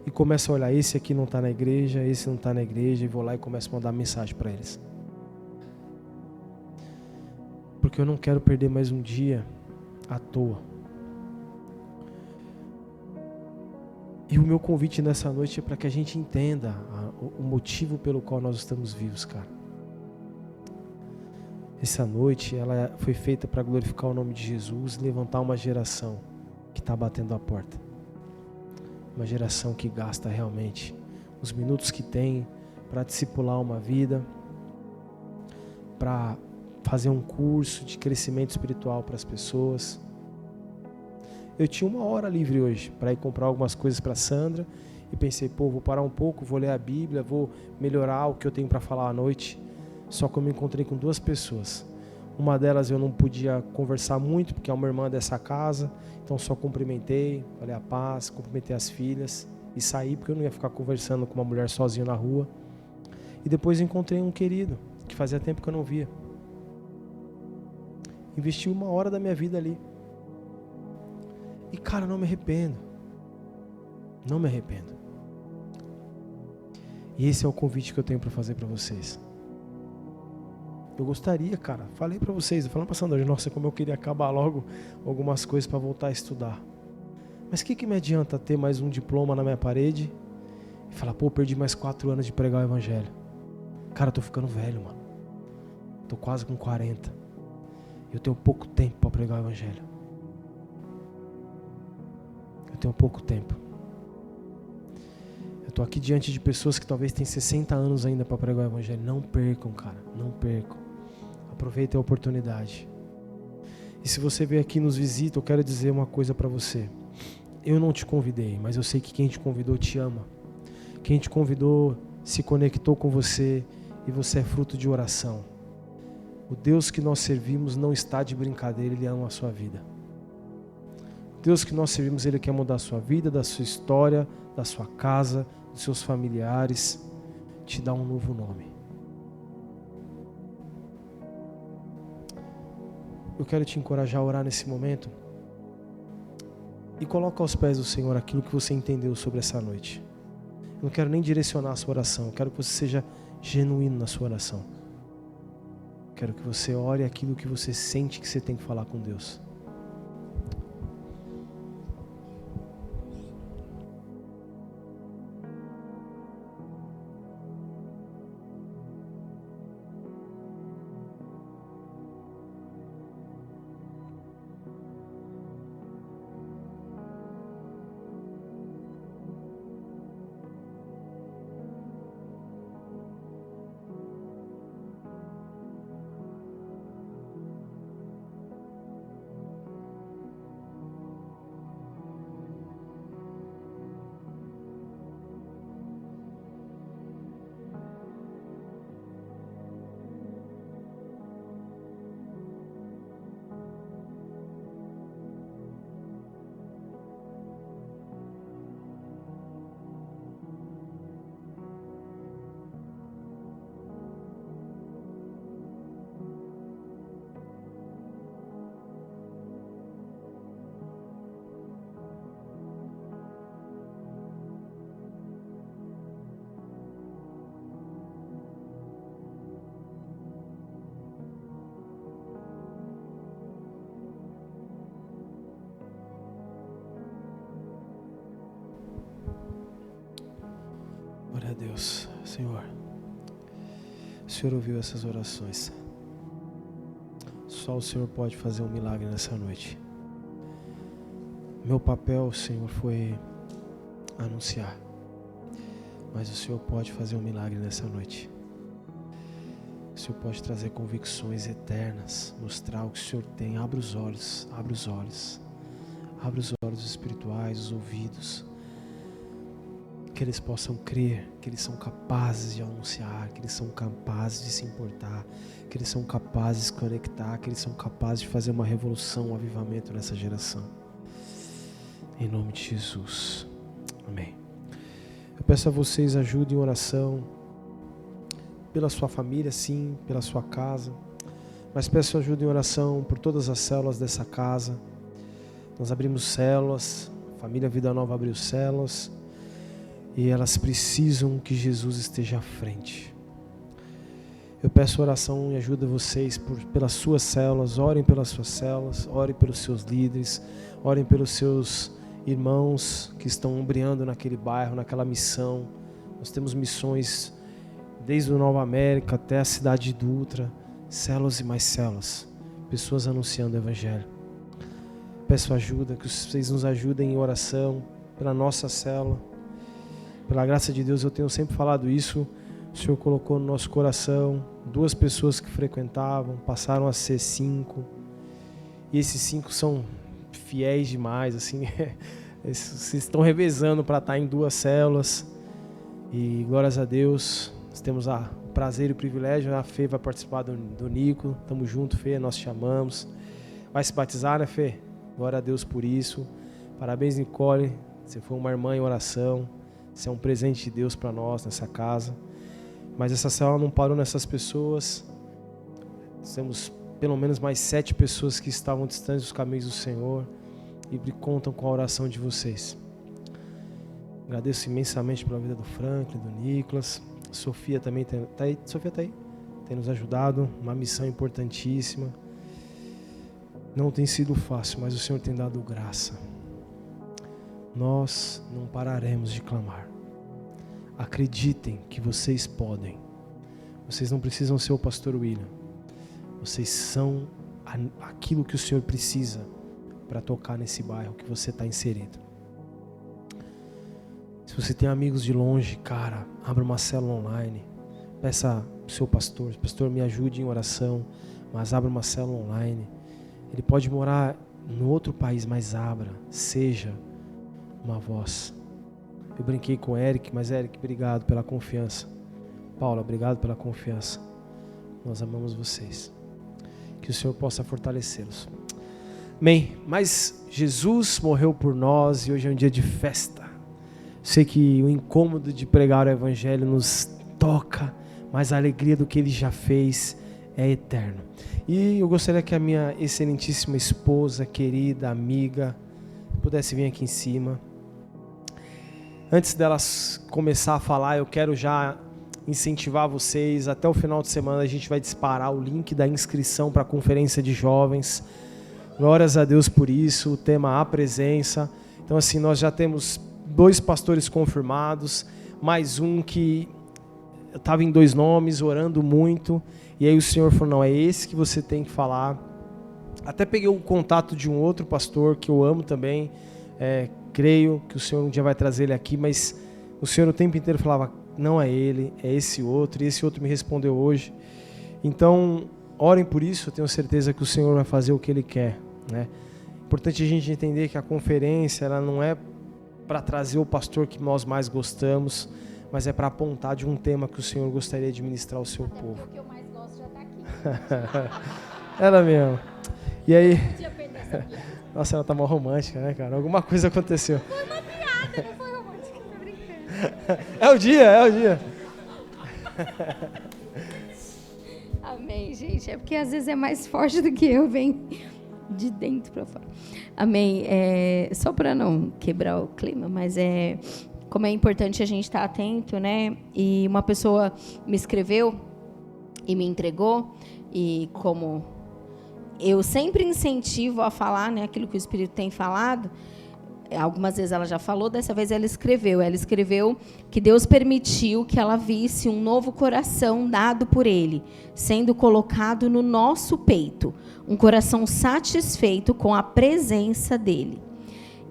E começo a olhar, esse aqui não está na igreja, esse não está na igreja, e vou lá e começo a mandar mensagem para eles. Porque eu não quero perder mais um dia à toa. E o meu convite nessa noite é para que a gente entenda o motivo pelo qual nós estamos vivos, cara. Essa noite ela foi feita para glorificar o nome de Jesus e levantar uma geração que está batendo a porta. Uma geração que gasta realmente os minutos que tem para discipular uma vida, para fazer um curso de crescimento espiritual para as pessoas. Eu tinha 1 hora livre hoje para ir comprar algumas coisas para Sandra e pensei, vou parar um pouco, vou ler a Bíblia, vou melhorar o que eu tenho para falar à noite. Só que eu me encontrei com 2 pessoas. Uma delas eu não podia conversar muito porque é uma irmã dessa casa, então só cumprimentei, falei a paz, cumprimentei as filhas e saí porque eu não ia ficar conversando com uma mulher sozinha na rua. E depois encontrei um querido que fazia tempo que eu não via. Investi 1 hora da minha vida ali. E cara, não me arrependo. Não me arrependo. E esse é o convite que eu tenho para fazer para vocês. Eu gostaria, cara, falei para vocês, eu falei para Sandra, nossa, como eu queria acabar logo algumas coisas para voltar a estudar. Mas o que me adianta ter mais um diploma na minha parede e falar, pô, perdi mais 4 anos de pregar o evangelho. Cara, eu tô ficando velho, mano. Tô quase com 40. Eu tenho pouco tempo para pregar o evangelho. Eu tenho pouco tempo. Eu tô aqui diante de pessoas que talvez têm 60 anos ainda para pregar o evangelho. Não percam, cara, não percam. Aproveitem a oportunidade. E se você veio aqui e nos visita, eu quero dizer uma coisa para você. Eu não te convidei, mas eu sei que quem te convidou te ama. Quem te convidou se conectou com você e você é fruto de oração. O Deus que nós servimos não está de brincadeira, Ele ama a sua vida. O Deus que nós servimos, Ele quer mudar a sua vida, da sua história, da sua casa, dos seus familiares, te dá um novo nome. Eu quero te encorajar a orar nesse momento e coloca aos pés do Senhor aquilo que você entendeu sobre essa noite. Eu não quero nem direcionar a sua oração, eu quero que você seja genuíno na sua oração. Quero que você ore aquilo que você sente que você tem que falar com Deus. Glória a Deus, Senhor. O Senhor ouviu essas orações. Só o Senhor pode fazer um milagre nessa noite. Meu papel, Senhor, foi anunciar. Mas o Senhor pode fazer um milagre nessa noite. O Senhor pode trazer convicções eternas, mostrar o que o Senhor tem. Abra os olhos, abre os olhos. Abre os olhos espirituais, os ouvidos. Que eles possam crer, que eles são capazes de anunciar, que eles são capazes de se importar, que eles são capazes de se conectar, que eles são capazes de fazer uma revolução, um avivamento nessa geração. Em nome de Jesus. Amém. Eu peço a vocês ajuda em oração, pela sua família, sim, pela sua casa, mas peço ajuda em oração por todas as células dessa casa. Nós abrimos células, a família Vida Nova abriu células, e elas precisam que Jesus esteja à frente. Eu peço oração e ajuda vocês pelas suas células, orem pelas suas células, orem pelos seus líderes, orem pelos seus irmãos que estão ombreando naquele bairro, naquela missão. Nós temos missões desde o Nova América até a cidade de Dutra, células e mais células, pessoas anunciando o Evangelho. Peço ajuda, que vocês nos ajudem em oração pela nossa célula. Pela graça de Deus, eu tenho sempre falado isso, o Senhor colocou no nosso coração 2 pessoas que frequentavam, passaram a ser 5, e esses 5 são fiéis demais, assim, vocês estão revezando para estar em 2 células, e glórias a Deus, nós temos o prazer e o privilégio, a Fê vai participar do Nico, estamos juntos, Fê, nós te chamamos, vai se batizar, né, Fê? Glória a Deus por isso, parabéns, Nicole, você foi uma irmã em oração. Isso é um presente de Deus para nós nessa casa. Mas essa célula não parou nessas pessoas. Temos pelo menos mais 7 pessoas que estavam distantes dos caminhos do Senhor e contam com a oração de vocês. Agradeço imensamente pela vida do Franklin, do Nicolas. Sofia também tá aí. Sofia tá aí? Tem nos ajudado. Uma missão importantíssima. Não tem sido fácil, mas o Senhor tem dado graça. Nós não pararemos de clamar. Acreditem que vocês podem. Vocês não precisam ser o pastor William. Vocês são aquilo que o Senhor precisa para tocar nesse bairro que você está inserido. Se você tem amigos de longe, cara, abra uma célula online. Peça ao seu pastor, me ajude em oração, mas abra uma célula online. Ele pode morar no outro país, mas abra, seja uma voz. Eu brinquei com o Eric, mas Eric, obrigado pela confiança. Paula, obrigado pela confiança. Nós amamos vocês. Que o Senhor possa fortalecê-los. Amém. Mas Jesus morreu por nós e hoje é um dia de festa. Sei que o incômodo de pregar o Evangelho nos toca, mas a alegria do que Ele já fez é eterno. E eu gostaria que a minha excelentíssima esposa, querida, amiga, pudesse vir aqui em cima. Antes delas começar a falar, eu quero já incentivar vocês. Até o final de semana a gente vai disparar o link da inscrição para a conferência de jovens. Glórias a Deus por isso. O tema A Presença. Então assim, nós já temos 2 pastores confirmados, mais um que estava em 2 nomes, orando muito. E aí o Senhor falou, não, é esse que você tem que falar. Até peguei o contato de um outro pastor que eu amo também. Creio que o Senhor um dia vai trazer ele aqui, mas o Senhor o tempo inteiro falava, não é ele, é esse outro, e esse outro me respondeu hoje. Então, orem por isso, eu tenho certeza que o Senhor vai fazer o que Ele quer, né? Importante a gente entender que a conferência, ela não é para trazer o pastor que nós mais gostamos, mas é para apontar de um tema que o Senhor gostaria de ministrar ao seu povo. O que eu mais gosto já está aqui. Ela mesmo. E aí... Nossa, ela tá mal romântica, né, cara? Alguma coisa aconteceu. Foi uma piada, não foi romântica, tô brincando. É o dia. Amém, gente. É porque às vezes é mais forte do que eu, vem de dentro para fora. Amém. Só para não quebrar o clima, mas como é importante a gente estar atento, né? E uma pessoa me escreveu e me entregou, e como eu sempre incentivo a falar, né, aquilo que o Espírito tem falado. Algumas vezes ela já falou, dessa vez ela escreveu que Deus permitiu que ela visse um novo coração dado por Ele, sendo colocado no nosso peito, um coração satisfeito com a presença dEle.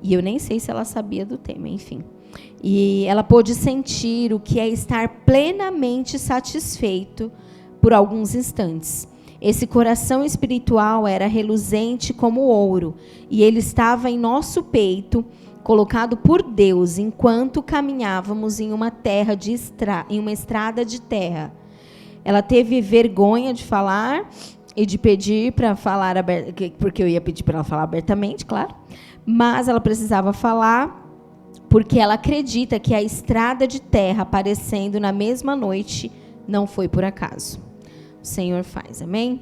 E eu nem sei se ela sabia do tema, enfim. E ela pôde sentir o que é estar plenamente satisfeito por alguns instantes. Esse coração espiritual era reluzente como ouro, e ele estava em nosso peito, colocado por Deus, enquanto caminhávamos em uma estrada de terra. Ela teve vergonha de falar e de pedir para falar, porque eu ia pedir para ela falar abertamente, claro, mas ela precisava falar, porque ela acredita que a estrada de terra aparecendo na mesma noite não foi por acaso. O Senhor faz, amém?